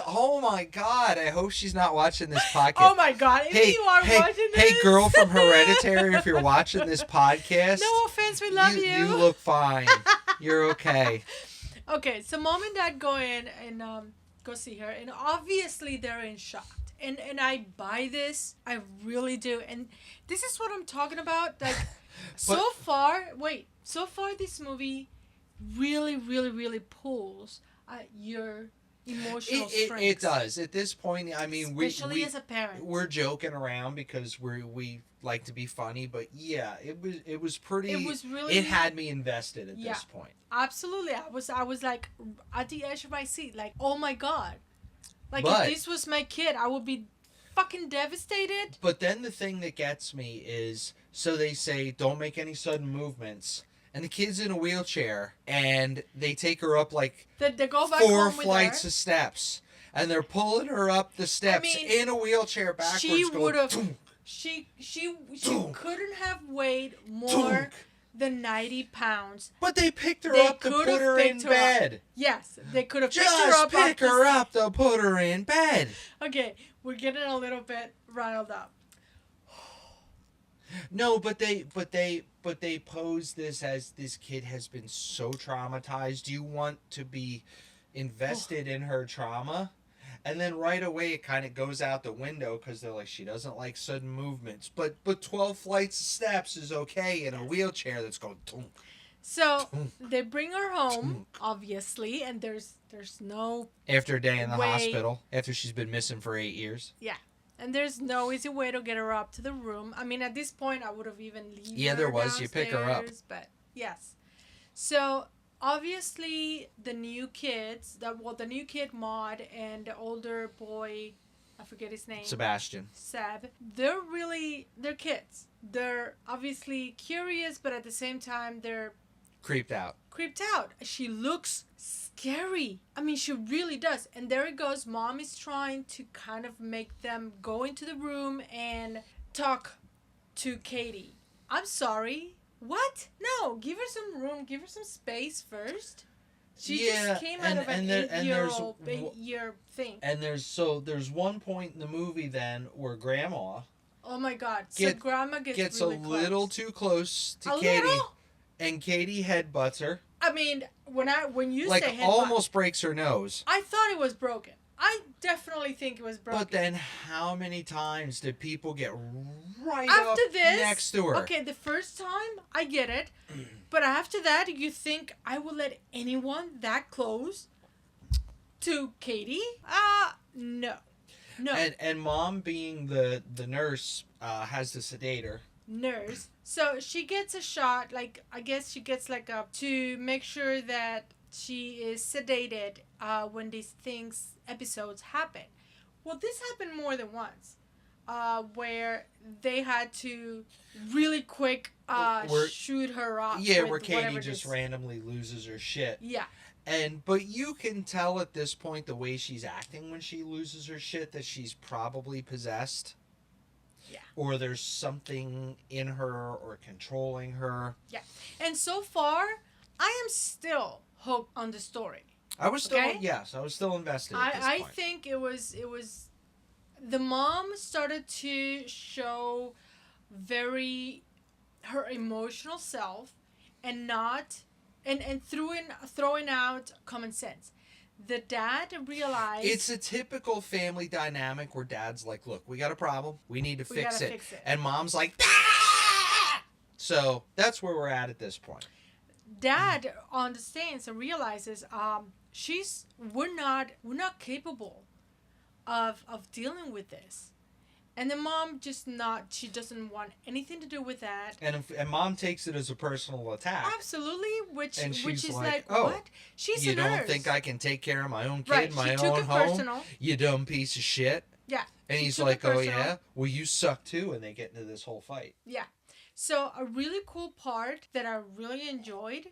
Speaker 1: Oh my God, I hope she's not watching this podcast.
Speaker 2: Oh my God! If you are watching this,
Speaker 1: Hey, girl from Hereditary, if you're watching this podcast,
Speaker 2: no offense, we love you.
Speaker 1: You look fine. You're okay.
Speaker 2: Okay, so mom and dad go in and go see her, and obviously they're in shock. And I buy this, I really do. And this is what I'm talking about. Like, so far this movie really, really, really pulls at your emotional
Speaker 1: It
Speaker 2: strength.
Speaker 1: does. At this point, I mean,
Speaker 2: Especially as a parent.
Speaker 1: we're joking around because we like to be funny, but yeah, it was pretty.
Speaker 2: It was really.
Speaker 1: It had me invested at
Speaker 2: Yeah.
Speaker 1: this point.
Speaker 2: Absolutely. I was like at the edge of my seat, like, oh my god. Like
Speaker 1: But-
Speaker 2: if this was my kid, I would be fucking devastated.
Speaker 1: But then the thing that gets me is, so they say don't make any sudden movements, and the kid's in a wheelchair, and they take her up like
Speaker 2: They go back
Speaker 1: 4
Speaker 2: home with
Speaker 1: flights
Speaker 2: her.
Speaker 1: of steps, and they're pulling her up the steps
Speaker 2: mean,
Speaker 1: in a wheelchair backwards.
Speaker 2: she
Speaker 1: going,
Speaker 2: would have.
Speaker 1: "Tunk,
Speaker 2: She
Speaker 1: Tunk.
Speaker 2: couldn't have weighed more
Speaker 1: tunk."
Speaker 2: than 90 pounds.
Speaker 1: But they picked her
Speaker 2: They
Speaker 1: up to
Speaker 2: could
Speaker 1: put
Speaker 2: have
Speaker 1: her in
Speaker 2: picked her up.
Speaker 1: bed.
Speaker 2: Yes, they could have picked her
Speaker 1: Just
Speaker 2: up.
Speaker 1: pick her up to put her in bed.
Speaker 2: Okay, we're getting a little bit riled up.
Speaker 1: No, but they pose this as this kid has been so traumatized. Do you want to be invested in her trauma? And then right away it kind of goes out the window because they're like, she doesn't like sudden movements. But 12 flights of steps is okay in a wheelchair that's going tunk.
Speaker 2: So they bring her home, obviously, and there's no
Speaker 1: After a day in the
Speaker 2: Way-
Speaker 1: hospital, after she's been missing for 8 years.
Speaker 2: and there's no easy way to get her up to the room. I mean, at this point, I would have even leave
Speaker 1: Yeah,
Speaker 2: her
Speaker 1: there was. You pick her up.
Speaker 2: downstairs, but yes. So obviously, the new kids, the new kid Maud and the older boy, I forget his name.
Speaker 1: Sebastian.
Speaker 2: Seb, they're kids. They're obviously curious, but at the same time, they're
Speaker 1: Creeped out.
Speaker 2: creeped out. She looks scary. I mean, she really does. And there it goes. Mom is trying to kind of make them go into the room and talk to Katie. I'm sorry. What? No, give her some room. Give her some space first. She
Speaker 1: Yeah,
Speaker 2: just came out
Speaker 1: and-
Speaker 2: of an
Speaker 1: and there- and there's
Speaker 2: 8-year thing.
Speaker 1: And there's one point in the movie then where Grandma
Speaker 2: Oh my God. So
Speaker 1: Get-
Speaker 2: grandma gets
Speaker 1: gets
Speaker 2: really
Speaker 1: a little
Speaker 2: close.
Speaker 1: too close to
Speaker 2: A
Speaker 1: Katie,
Speaker 2: little?
Speaker 1: and Katie headbutts her,
Speaker 2: I mean, when you
Speaker 1: like
Speaker 2: say headbutt,
Speaker 1: almost breaks her nose.
Speaker 2: I thought it was broken. I definitely think it was broken.
Speaker 1: But then, how many times did people get right
Speaker 2: After
Speaker 1: up
Speaker 2: this,
Speaker 1: next to her?
Speaker 2: okay, the first time I get it, but after that, you think I would let anyone that close to Katie? No, no.
Speaker 1: And Mom, being the nurse, has to sedate her.
Speaker 2: Nurse. So she gets a shot, like I guess she gets like a to make sure that she is sedated when these episodes happen. Well, this happened more than once, where they had to really quick shoot her off.
Speaker 1: Yeah,
Speaker 2: with
Speaker 1: where Katie
Speaker 2: whatever
Speaker 1: just
Speaker 2: this-
Speaker 1: randomly loses her shit.
Speaker 2: Yeah,
Speaker 1: But you can tell at this point the way she's acting when she loses her shit that she's probably possessed.
Speaker 2: Yeah.
Speaker 1: Or there's something in her or controlling her.
Speaker 2: and so far, I am still hooked on the story.
Speaker 1: I was still
Speaker 2: Okay.
Speaker 1: I was still invested at this
Speaker 2: I
Speaker 1: point.
Speaker 2: think it was the mom started to show her emotional self and not and throwing out common sense. The dad realized
Speaker 1: It's a typical family dynamic where dad's like, "Look, we got a problem. We need to
Speaker 2: we
Speaker 1: fix
Speaker 2: gotta
Speaker 1: it."
Speaker 2: fix it.
Speaker 1: And mom's like, "Ah!" So, that's where we're at this point.
Speaker 2: Dad understands and realizes we're not capable of dealing with this. And the mom she doesn't want anything to do with that.
Speaker 1: And mom takes it as a personal attack.
Speaker 2: Absolutely, which
Speaker 1: And she's
Speaker 2: is
Speaker 1: like,
Speaker 2: like
Speaker 1: "Oh,
Speaker 2: what? She's
Speaker 1: You
Speaker 2: a
Speaker 1: don't
Speaker 2: nurse.
Speaker 1: think I can take care of my own kid,
Speaker 2: right?
Speaker 1: my
Speaker 2: She took
Speaker 1: own
Speaker 2: it
Speaker 1: home?
Speaker 2: personal.
Speaker 1: You dumb piece of shit."
Speaker 2: Yeah.
Speaker 1: And
Speaker 2: she
Speaker 1: he's
Speaker 2: took it
Speaker 1: like, "Oh
Speaker 2: personal.
Speaker 1: yeah? Well, you suck too." And they get into this whole fight.
Speaker 2: So a really cool part that I really enjoyed,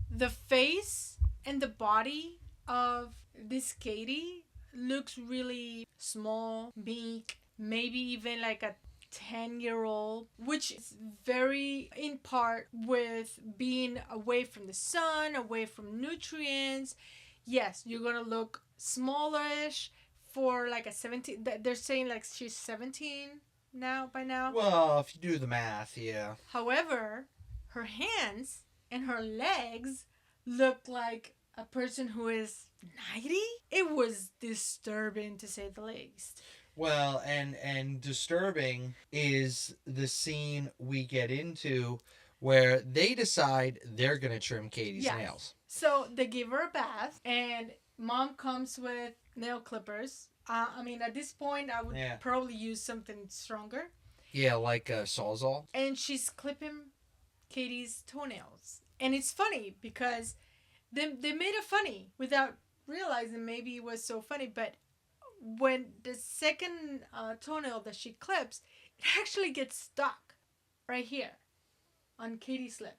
Speaker 2: the face and the body of this Katie looks really small, meek, maybe even like a 10-year-old, which is very in part with being away from the sun, away from nutrients. Yes, you're gonna look smallish for like a 17. They're saying like she's 17 by now.
Speaker 1: Well, if you do the math, yeah.
Speaker 2: However, her hands and her legs look like a person who is 90. It was disturbing to say the least.
Speaker 1: Well, and disturbing is the scene we get into where they decide they're going to trim Katie's
Speaker 2: Yes.
Speaker 1: nails.
Speaker 2: So they give her a bath, and mom comes with nail clippers. I mean, at this point, I would
Speaker 1: Yeah.
Speaker 2: probably use something stronger.
Speaker 1: Yeah, like a Sawzall.
Speaker 2: And she's clipping Katie's toenails. And it's funny because they made it funny without realizing maybe it was so funny. But when the second toenail that she clips, it actually gets stuck right here on Katie's lip.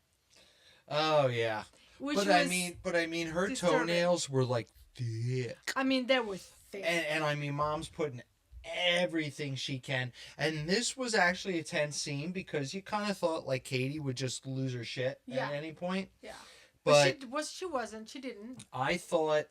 Speaker 1: Oh yeah.
Speaker 2: Which
Speaker 1: But
Speaker 2: was
Speaker 1: I mean, her
Speaker 2: disturbing.
Speaker 1: toenails were like thick.
Speaker 2: I mean, they were thick.
Speaker 1: And I mean, Mom's putting everything she can. And this was actually a tense scene because you kind of thought like Katie would just lose her shit
Speaker 2: Yeah.
Speaker 1: at any point.
Speaker 2: Yeah.
Speaker 1: But
Speaker 2: she wasn't. She didn't.
Speaker 1: I thought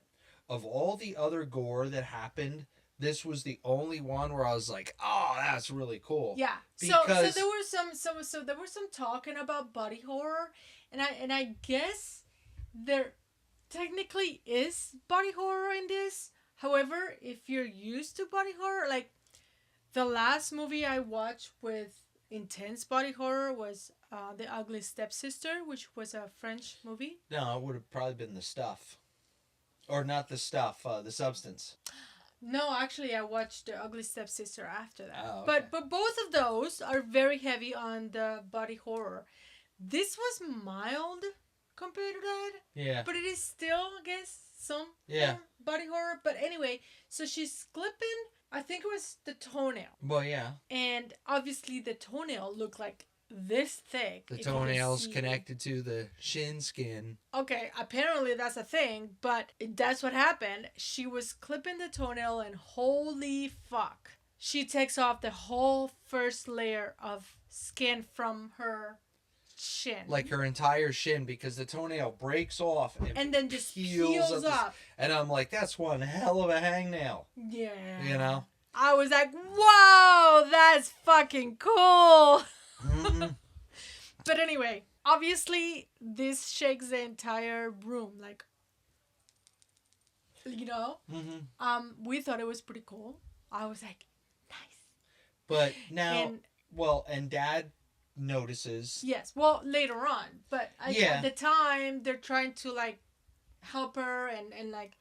Speaker 1: of all the other gore that happened, this was the only one where I was like, "Oh, that's really cool."
Speaker 2: Yeah.
Speaker 1: Because
Speaker 2: so there were so there was some talking about body horror, and I guess there technically is body horror in this. However, if you're used to body horror, like the last movie I watched with intense body horror was The Ugly Stepsister, which was a French movie.
Speaker 1: no, it would have probably been the stuff, or not the stuff, the substance.
Speaker 2: No, actually, I watched The Ugly Stepsister after that.
Speaker 1: Oh, okay.
Speaker 2: But both of those are very heavy on the body horror. This was mild compared to that,
Speaker 1: Yeah.
Speaker 2: but it is still, I guess, some
Speaker 1: Yeah.
Speaker 2: body horror. But anyway, so she's clipping, I think it was the toenail.
Speaker 1: Well, yeah.
Speaker 2: And obviously the toenail looked like this thick.
Speaker 1: The
Speaker 2: if you could
Speaker 1: toenails
Speaker 2: see.
Speaker 1: connected to the shin skin.
Speaker 2: Okay, apparently that's a thing, but that's what happened. She was clipping the toenail and holy fuck. She takes off the whole first layer of skin from her shin.
Speaker 1: Like her entire shin, because the toenail breaks off
Speaker 2: and then just
Speaker 1: peels
Speaker 2: peels
Speaker 1: up
Speaker 2: up.
Speaker 1: and I'm like, that's one hell of a hangnail.
Speaker 2: Yeah.
Speaker 1: You know?
Speaker 2: I was like, whoa, that's fucking cool.
Speaker 1: Mhm.
Speaker 2: But anyway, obviously this shakes the entire room, like, you know.
Speaker 1: Mhm.
Speaker 2: We thought it was pretty cool. I was like, nice.
Speaker 1: But now,
Speaker 2: And
Speaker 1: and Dad notices.
Speaker 2: yes, well, later on, but
Speaker 1: Yeah.
Speaker 2: at the time they're trying to like help her and like,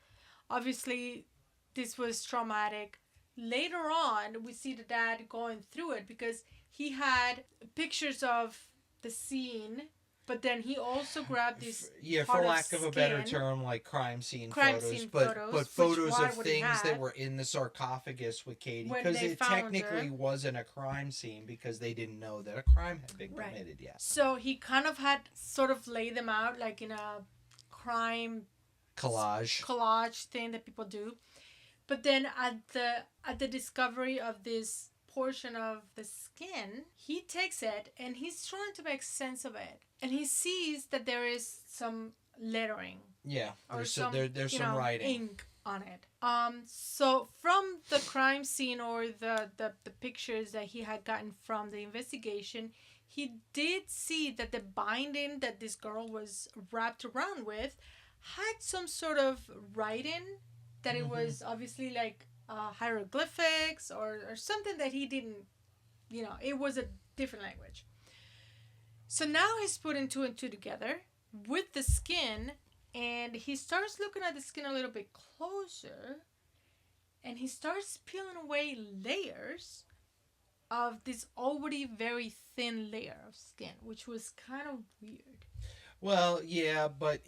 Speaker 2: obviously this was traumatic. Later on, we see the dad going through it because he had pictures of the scene, but then he also grabbed this
Speaker 1: Yeah,
Speaker 2: part
Speaker 1: for
Speaker 2: of
Speaker 1: lack of a better
Speaker 2: skin.
Speaker 1: term, like crime scene
Speaker 2: Crime
Speaker 1: photos,
Speaker 2: scene
Speaker 1: but
Speaker 2: photos,
Speaker 1: but
Speaker 2: which
Speaker 1: photos
Speaker 2: why
Speaker 1: of
Speaker 2: would he
Speaker 1: things that
Speaker 2: have?
Speaker 1: were in the sarcophagus with Katie,
Speaker 2: When
Speaker 1: because
Speaker 2: they
Speaker 1: it
Speaker 2: found
Speaker 1: technically
Speaker 2: her.
Speaker 1: wasn't a crime scene because they didn't know that a crime had been
Speaker 2: Right.
Speaker 1: committed yet.
Speaker 2: So he kind of had sort of laid them out like in a crime collage thing that people do. But then at the discovery of this portion of the skin, he takes it and he's trying to make sense of it. And he sees that there is some lettering
Speaker 1: Yeah,
Speaker 2: or
Speaker 1: there's
Speaker 2: some
Speaker 1: there's
Speaker 2: you
Speaker 1: some
Speaker 2: know,
Speaker 1: writing.
Speaker 2: ink on it. So from the crime scene or the pictures that he had gotten from the investigation, he did see that the binding that this girl was wrapped around with had some sort of writing, that it was obviously like hieroglyphics or something that he didn't, you know, it was a different language. So now he's putting two and two together with the skin, and he starts looking at the skin a little bit closer, and he starts peeling away layers of this already very thin layer of skin, which was kind of weird.
Speaker 1: Well, yeah, but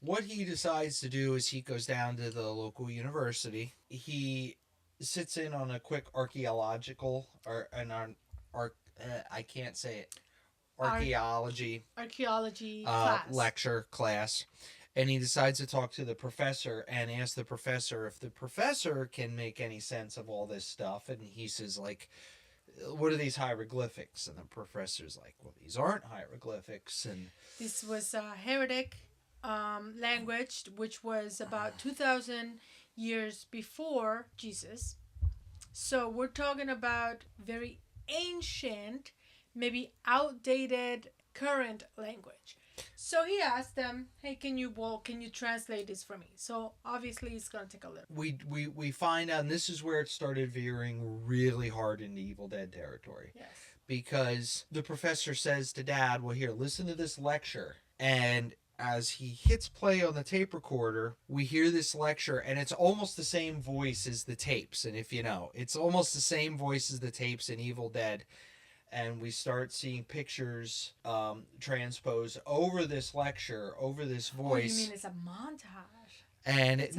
Speaker 1: what he decides to do is he goes down to the local university. He sits in on a quick archaeological I can't say it. Archaeology
Speaker 2: Class.
Speaker 1: lecture class. And he decides to talk to the professor and ask the professor if the professor can make any sense of all this stuff. And he says, like, what are these hieroglyphics? And the professor's like, well, these aren't hieroglyphics. And
Speaker 2: This was a heretic language, which was about 2,000 years before Jesus. So we're talking about very ancient, maybe outdated, current language. So he asked them, "Hey, can you translate this for me?" So obviously it's gonna take a little.
Speaker 1: we find out, and this is where it started veering really hard into Evil Dead territory.
Speaker 2: Yes.
Speaker 1: Because the professor says to Dad, well, here, listen to this lecture. And as he hits play on the tape recorder, we hear this lecture, and it's almost the same voice as the tapes. And if you know, it's almost the same voice as the tapes in Evil Dead. And we start seeing pictures transposed over this lecture, over this voice.
Speaker 2: Oh, you mean it's a montage?
Speaker 1: And it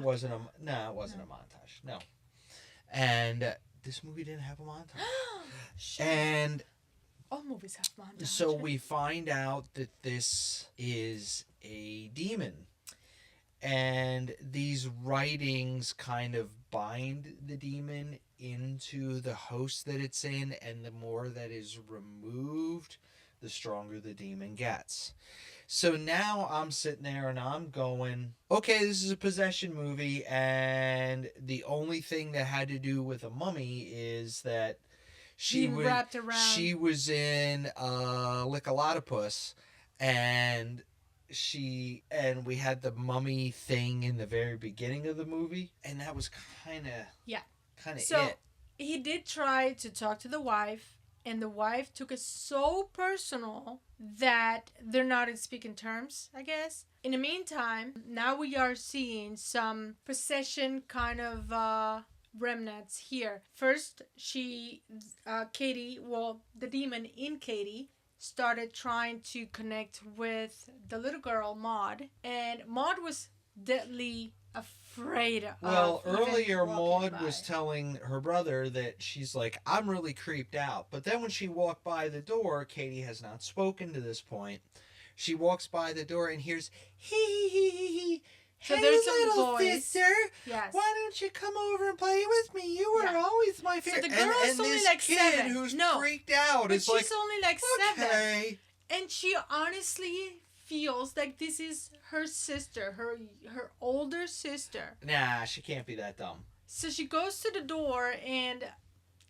Speaker 1: wasn't a montage. No. And this movie didn't have a montage. And
Speaker 2: all movies have montage.
Speaker 1: so we find out that this is a demon. And these writings kind of bind the demon into the host that it's in, and the more that is removed, the stronger the demon gets. So now I'm sitting there and I'm going, okay, this is a possession movie, and the only thing that had to do with a mummy is that she was in Lickalotopus, and we had the mummy thing in the very beginning of the movie, and that was kind of
Speaker 2: so
Speaker 1: it.
Speaker 2: He did try to talk to the wife, and the wife took it so personal that they're not in speaking terms, I guess. In the meantime, now we are seeing some possession kind of remnants here. First, Katie, the demon in Katie, started trying to connect with the little girl, Maud. And Maud was deadly afraid of.
Speaker 1: Well, earlier Maud was telling her brother that she's like, I'm really creeped out. But then when she walked by the door, Katie has not spoken to this point. She walks by the door and hears, hee hee hee hee.
Speaker 2: So
Speaker 1: hey,
Speaker 2: there's some
Speaker 1: little
Speaker 2: voice.
Speaker 1: sister,
Speaker 2: yes.
Speaker 1: Why don't you come over and play with me? You were always my favorite.
Speaker 2: So the girl is only
Speaker 1: this
Speaker 2: like
Speaker 1: kid
Speaker 2: 7.
Speaker 1: who's freaked out
Speaker 2: but
Speaker 1: is
Speaker 2: she's
Speaker 1: like,
Speaker 2: only like
Speaker 1: okay.
Speaker 2: 7. And she honestly feels like this is her sister, her older sister.
Speaker 1: Nah, she can't be that dumb.
Speaker 2: So she goes to the door, and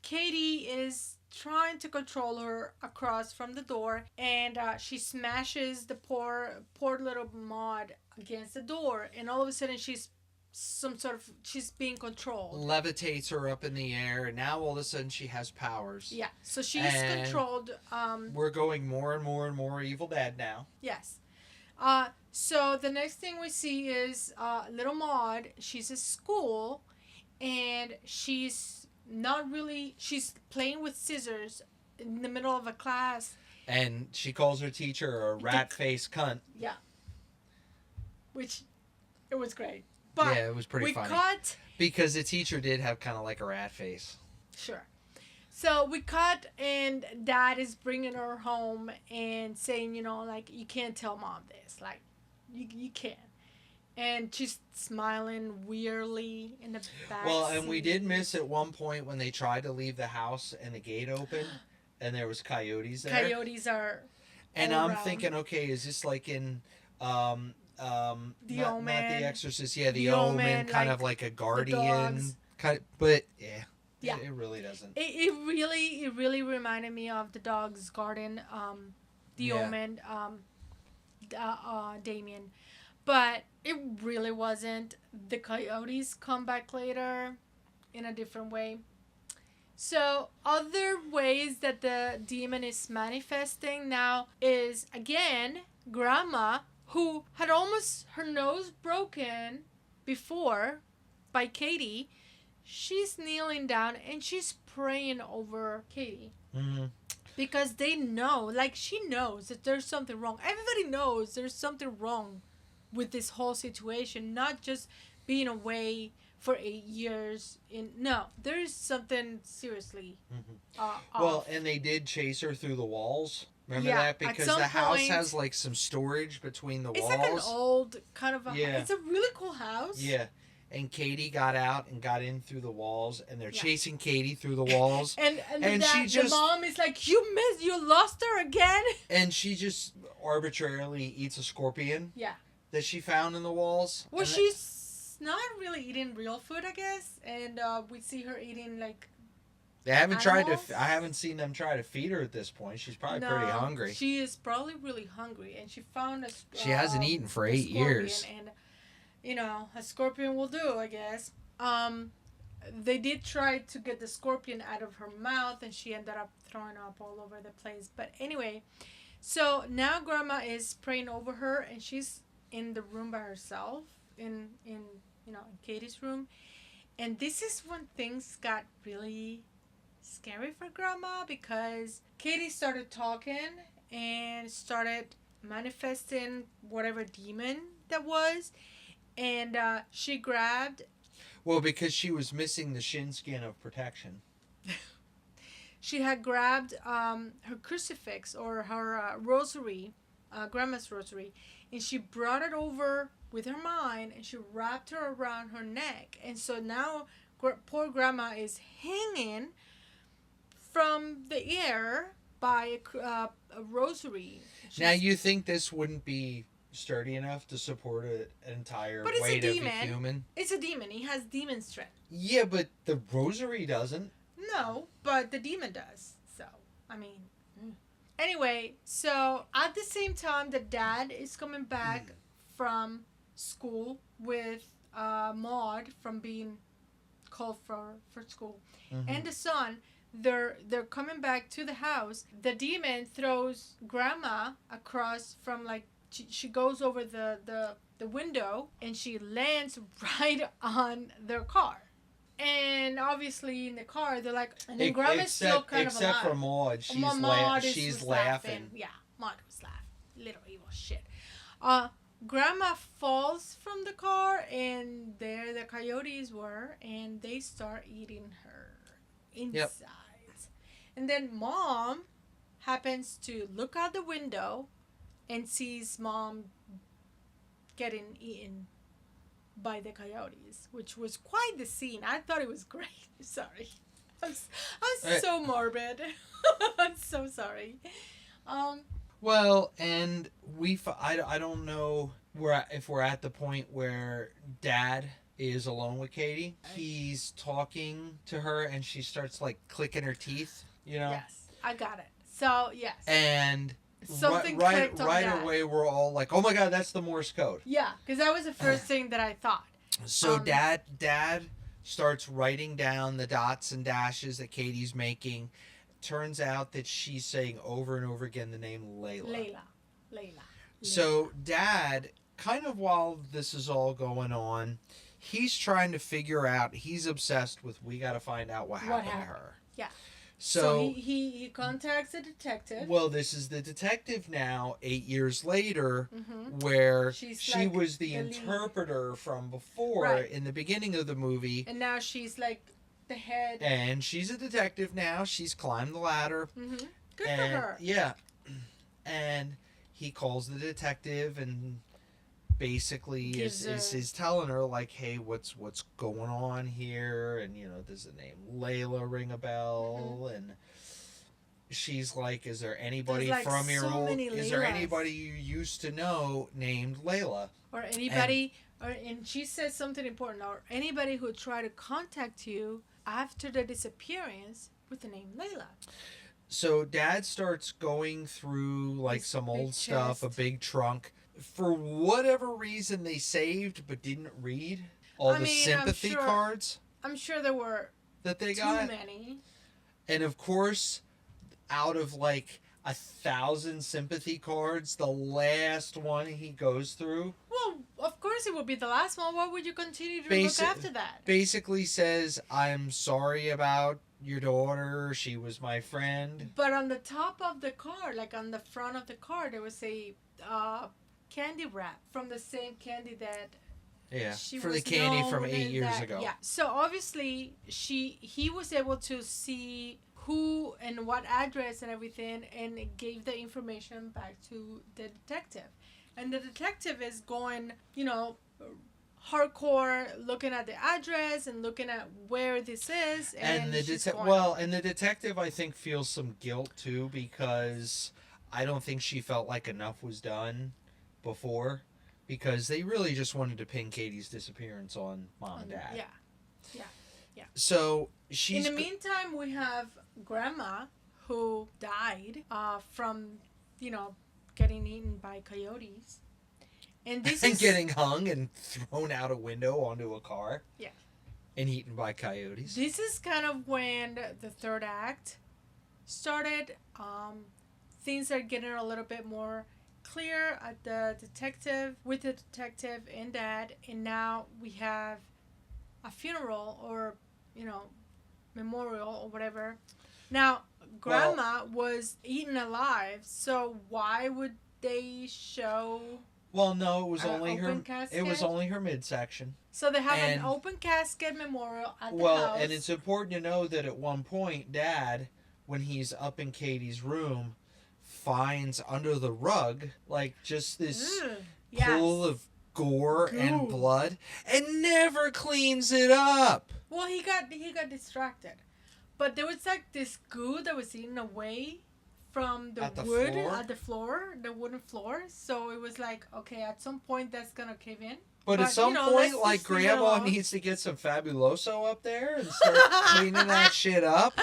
Speaker 2: Katie is trying to control her across from the door, and she smashes the poor little Maud against the door, and all of a sudden she's being controlled.
Speaker 1: Levitates her up in the air, and now all of a sudden she has powers.
Speaker 2: Yeah, so she's controlled.
Speaker 1: We're going more and more and more Evil Dead now.
Speaker 2: Yes. So the next thing we see is little Maud. She's at school, and she's playing with scissors in the middle of a class.
Speaker 1: And she calls her teacher a rat-faced cunt.
Speaker 2: Yeah. Which, it was great. But
Speaker 1: yeah, it was pretty funny. Because the teacher did have kind of like a rat face.
Speaker 2: Sure. So we cut, and Dad is bringing her home and saying, you can't tell Mom this. Like, you can't. And she's smiling weirdly in the back
Speaker 1: and we did miss at one point when they tried to leave the house and the gate opened, and there was coyotes there.
Speaker 2: Coyotes are
Speaker 1: and I'm thinking, okay, is this like in The
Speaker 2: Omen.
Speaker 1: Not The Exorcist. Yeah, The Omen, kind of like a guardian. But yeah.
Speaker 2: Yeah.
Speaker 1: It really doesn't.
Speaker 2: It really reminded me of the Dog's Garden, The Omen, Damien. But it really wasn't. The coyotes come back later in a different way. So other ways that the demon is manifesting now is, again, Grandma, who had almost her nose broken before by Katie. She's kneeling down and she's praying over Katie.
Speaker 1: Mm-hmm.
Speaker 2: Because they know, she knows that there's something wrong. Everybody knows there's something wrong with this whole situation. Not just being away for 8 years. No, there is something seriously off.
Speaker 1: And they did chase her through the walls. Remember that? Because
Speaker 2: the
Speaker 1: house has some storage between the walls.
Speaker 2: It's like an old kind of it's a really cool house.
Speaker 1: Yeah. And Katie got out and got in through the walls, and they're chasing Katie through the walls.
Speaker 2: and the mom is like, you lost her again? And
Speaker 1: she just arbitrarily eats a scorpion.
Speaker 2: Yeah.
Speaker 1: That she found in the walls.
Speaker 2: Well, she's not really eating real food, I guess. And we see her eating,
Speaker 1: They haven't animals. I haven't seen them try to feed her at this point. She's probably pretty hungry.
Speaker 2: She is probably really hungry, and she found
Speaker 1: she hasn't eaten for 8 years.
Speaker 2: And a scorpion will do, I guess. They did try to get the scorpion out of her mouth, and she ended up throwing up all over the place. But anyway, So now grandma is praying over her, and she's in the room by herself, in in Katie's room. And this is when things got really scary for grandma, because Katie started talking and started manifesting whatever demon that was, and she grabbed.
Speaker 1: Well, because she was missing the shin skin of protection.
Speaker 2: She had grabbed her crucifix, or her rosary, grandma's rosary, and she brought it over with her mind, and she wrapped her around her neck. And so now poor grandma is hanging from the air by a rosary.
Speaker 1: Now, you think this wouldn't be sturdy enough to support an entire
Speaker 2: But it's a
Speaker 1: weight of a
Speaker 2: demon.
Speaker 1: human?
Speaker 2: It's a demon. He has demon strength.
Speaker 1: Yeah, but the rosary doesn't.
Speaker 2: No, but the demon does. So, I mean. Anyway, so at the same time, the dad is coming back from school with Maud from being called for school.
Speaker 1: Mm-hmm.
Speaker 2: And the son, they're coming back to the house. The demon throws grandma across from, like, she goes over the window, and she lands right on their car. And obviously in the car they're like, and then grandma's still kind of alive.
Speaker 1: Except for Maud, she's laughing.
Speaker 2: Yeah, Maud was laughing. Little evil shit. Grandma falls from the car, and there the coyotes were, and they start eating her insides. Yep. And then mom happens to look out the window and sees mom getting eaten by the coyotes, which was quite the scene. I thought it was great. Sorry. I'm so morbid. I'm so sorry.
Speaker 1: Well, and I don't know if we're at the point where Dad is alone with Katie. He's talking to her, and she starts, like, clicking her teeth, you know?
Speaker 2: Yes, I got it. So, yes.
Speaker 1: And
Speaker 2: something
Speaker 1: right
Speaker 2: that.
Speaker 1: away, we're all like, oh my God, that's the Morse code.
Speaker 2: Yeah, because that was the first thing that I thought.
Speaker 1: So Dad starts writing down the dots and dashes that Katie's making. Turns out that she's saying over and over again the name Layla.
Speaker 2: Layla.
Speaker 1: So Dad, kind of while this is all going on, he's trying to figure out, he's obsessed with, we got to find out what happened to her.
Speaker 2: Yeah.
Speaker 1: So
Speaker 2: he contacts a detective.
Speaker 1: Well, this is the detective now, 8 years later, where she like was the interpreter from before in the beginning of the movie.
Speaker 2: And now she's like the head.
Speaker 1: And she's a detective now. She's climbed the ladder.
Speaker 2: Good for her.
Speaker 1: Yeah. And he calls the detective and basically is telling her, like, hey, what's going on here, and does the name Layla ring a bell? And she's like, is there anybody from your old is there anybody you used to know named Layla,
Speaker 2: or anybody and she says something important, or anybody who tried to contact you after the disappearance with the name Layla.
Speaker 1: So Dad starts going through, like, some old stuff, a big trunk. For whatever reason, they saved but didn't read all the sympathy cards.
Speaker 2: I'm sure there were
Speaker 1: that they got.
Speaker 2: Too many.
Speaker 1: And of course, out of like 1,000 sympathy cards, the last one he goes through.
Speaker 2: Well, of course it would be the last one. Why would you continue to look after that?
Speaker 1: Basically says, I'm sorry about your daughter. She was my friend.
Speaker 2: But on the top of the card, like on the front of the card, there was a candy wrap from the same candy that
Speaker 1: for the candy from 8 years ago.
Speaker 2: Yeah. So obviously he was able to see who and what address and everything, and it gave the information back to the detective. And the detective is going, hardcore, looking at the address and looking at where this is. And the
Speaker 1: detective, I think, feels some guilt too, because I don't think she felt like enough was done before, because they really just wanted to pin Katie's disappearance on Mom and Dad.
Speaker 2: Yeah.
Speaker 1: So she's...
Speaker 2: In the meantime, we have Grandma, who died from, getting eaten by coyotes. And
Speaker 1: getting hung and thrown out a window onto a car.
Speaker 2: Yeah.
Speaker 1: And eaten by coyotes.
Speaker 2: This is kind of when the third act started. things are getting a little bit more clear at the detective with the detective and dad, and now we have a funeral or memorial or whatever. Now grandma was eaten alive, so why would they show
Speaker 1: Well, no, it was
Speaker 2: an
Speaker 1: only
Speaker 2: open
Speaker 1: her.
Speaker 2: casket?
Speaker 1: It was only her midsection.
Speaker 2: So they have an
Speaker 1: And
Speaker 2: open casket memorial at the
Speaker 1: well,
Speaker 2: house.
Speaker 1: and it's important to know that at one point, Dad, when he's up in Katie's room, finds under the rug like just this pool of gore and
Speaker 2: Goo.
Speaker 1: blood, and never cleans it up.
Speaker 2: Well, he got distracted, but there was like this goo that was eaten away from the
Speaker 1: At the
Speaker 2: wood
Speaker 1: floor?
Speaker 2: at the floor, the wooden floor. So it was like, okay, at some point that's gonna cave in.
Speaker 1: But at some
Speaker 2: let's
Speaker 1: point,
Speaker 2: just
Speaker 1: like,
Speaker 2: leave it
Speaker 1: Grandma
Speaker 2: alone.
Speaker 1: needs to get some Fabuloso up there and start cleaning that shit up.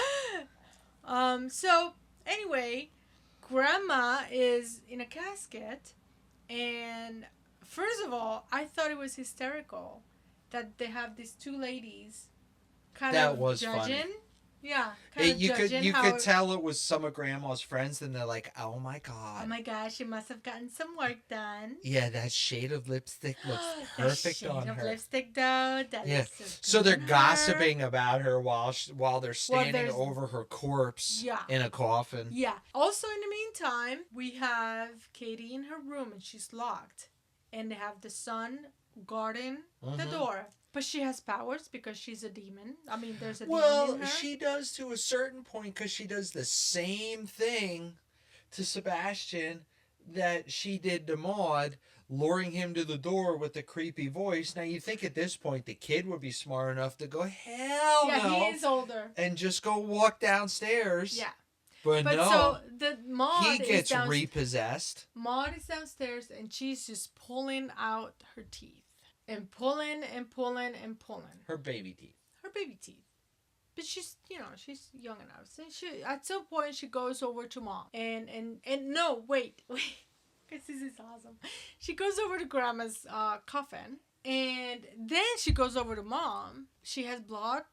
Speaker 2: So anyway, Grandma is in a casket, and first of all, I thought it was hysterical that they have these two ladies kind
Speaker 1: That
Speaker 2: of
Speaker 1: was
Speaker 2: judging.
Speaker 1: funny.
Speaker 2: Yeah, kind of
Speaker 1: You
Speaker 2: judging
Speaker 1: could
Speaker 2: how.
Speaker 1: tell it was some of Grandma's friends, and they're like, "Oh my god,
Speaker 2: Oh my gosh, you must have gotten some work done.
Speaker 1: yeah, that shade of lipstick looks
Speaker 2: That
Speaker 1: perfect
Speaker 2: shade
Speaker 1: on
Speaker 2: of
Speaker 1: her."
Speaker 2: lipstick, though. That
Speaker 1: Yeah.
Speaker 2: looks
Speaker 1: So
Speaker 2: good
Speaker 1: they're
Speaker 2: on her.
Speaker 1: gossiping about her while they're standing
Speaker 2: there's-
Speaker 1: over her corpse
Speaker 2: Yeah.
Speaker 1: in a coffin.
Speaker 2: Yeah. Also, in the meantime, we have Katie in her room and she's locked, and they have the son guarding the
Speaker 1: Mhm.
Speaker 2: door. But she has powers because she's a demon. I mean, there's a demon
Speaker 1: Well,
Speaker 2: in her.
Speaker 1: she does to a certain point because she does the same thing to Sebastian that she did to Maud, luring him to the door with the creepy voice. Now, you think at this point the kid would be smart enough to go, hell
Speaker 2: Yeah,
Speaker 1: no,
Speaker 2: he is older.
Speaker 1: and just go walk downstairs.
Speaker 2: Yeah.
Speaker 1: But
Speaker 2: But
Speaker 1: no,
Speaker 2: so the
Speaker 1: he gets repossessed.
Speaker 2: Maud is downstairs and she's just pulling out her teeth. And pulling and pulling and pulling.
Speaker 1: Her baby teeth.
Speaker 2: Her baby teeth. But she's young enough. So she, at some point, she goes over to Mom. And no, wait. Because this is awesome. She goes over to Grandma's coffin. And then she goes over to Mom. She has blood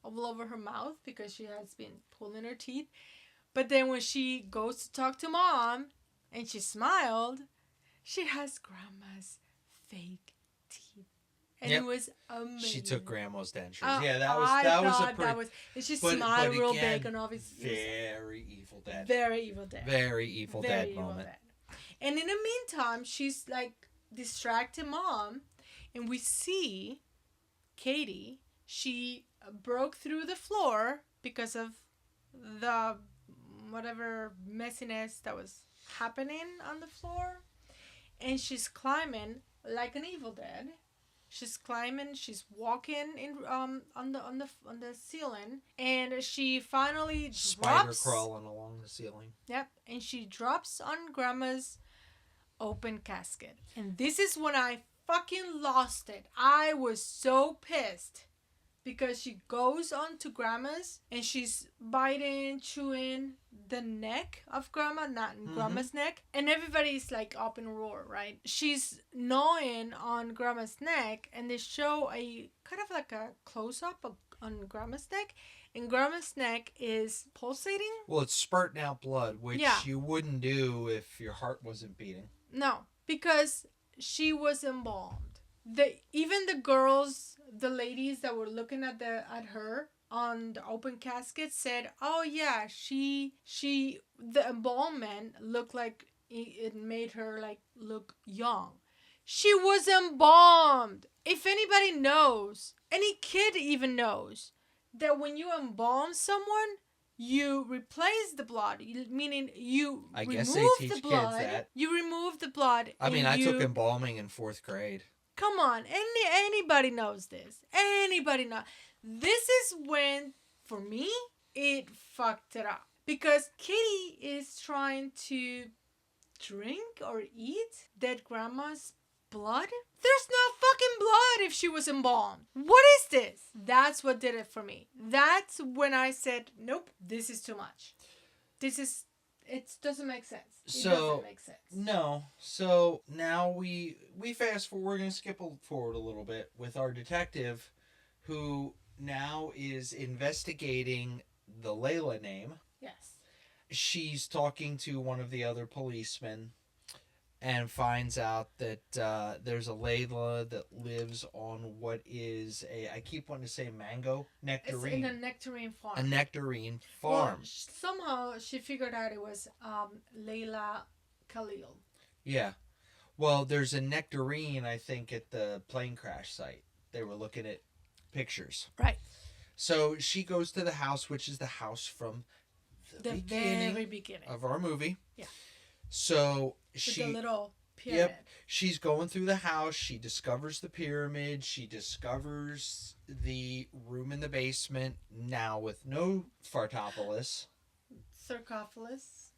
Speaker 2: all over her mouth because she has been pulling her teeth. But then when she goes to talk to Mom and she smiled, she has Grandma's fake teeth, and
Speaker 1: Yep.
Speaker 2: it was amazing.
Speaker 1: She took Grandma's dentures.
Speaker 2: Oh,
Speaker 1: Yeah, that was a pretty.
Speaker 2: And she
Speaker 1: but
Speaker 2: smiled real
Speaker 1: again,
Speaker 2: big and obviously
Speaker 1: very evil dead.
Speaker 2: very evil dead.
Speaker 1: Very evil
Speaker 2: Very
Speaker 1: dead
Speaker 2: evil
Speaker 1: moment.
Speaker 2: dead. And in the meantime, she's like distracting Mom, and we see Katie. She broke through the floor because of the whatever messiness that was happening on the floor, and she's climbing like an evil dead. She's climbing. She's walking in on the ceiling, and she finally
Speaker 1: Spider
Speaker 2: drops.
Speaker 1: crawling along the ceiling.
Speaker 2: Yep, and she drops on Grandma's open casket, and this is when I fucking lost it. I was so pissed because she goes on to Grandma's and she's biting, chewing the neck of Grandma, not in Grandma's neck, and everybody's like up in roar, right? She's gnawing on Grandma's neck, and they show a kind of like a close-up on Grandma's neck, and Grandma's neck is pulsating.
Speaker 1: Well, it's spurting out blood, which
Speaker 2: Yeah.
Speaker 1: you wouldn't do if your heart wasn't beating.
Speaker 2: No, because she was embalmed. Even the girls, the ladies that were looking at her on the open casket said, "Oh yeah, the embalmment looked like it made her like look young. She was embalmed. If anybody knows, any kid even knows that when you embalm someone, you replace the blood, meaning you
Speaker 1: I
Speaker 2: remove
Speaker 1: guess they teach
Speaker 2: the
Speaker 1: kids
Speaker 2: blood.
Speaker 1: that.
Speaker 2: You remove the blood.
Speaker 1: I mean,
Speaker 2: and
Speaker 1: I took
Speaker 2: you-
Speaker 1: embalming in 4th grade.
Speaker 2: Come on, anybody knows this. Anybody know. This is when, for me, it fucked it up. Because Kitty is trying to drink or eat dead grandma's blood. There's no fucking blood if she was embalmed. What is this? That's what did it for me. That's when I said, nope, this is too much. It doesn't make sense. It doesn't make sense.
Speaker 1: No. So now we fast forward. We're going to skip forward a little bit with our detective, who now is investigating the Layla name.
Speaker 2: Yes.
Speaker 1: she's talking to one of the other policemen and finds out that there's a Layla that lives on what is I keep wanting to say mango nectarine.
Speaker 2: It's in a nectarine farm.
Speaker 1: A nectarine
Speaker 2: Well,
Speaker 1: farm.
Speaker 2: somehow she figured out it was Layla Khalil.
Speaker 1: Yeah. Well, there's a nectarine, I think, at the plane crash site. They were looking at pictures.
Speaker 2: Right.
Speaker 1: So she goes to the house, which is the house from the
Speaker 2: very beginning
Speaker 1: of our movie.
Speaker 2: Yeah.
Speaker 1: So
Speaker 2: with the little pyramid.
Speaker 1: Yep. She's going through the house. She discovers the pyramid. She discovers the room in the basement, now with no Fartopolis.
Speaker 2: Sarcophagus.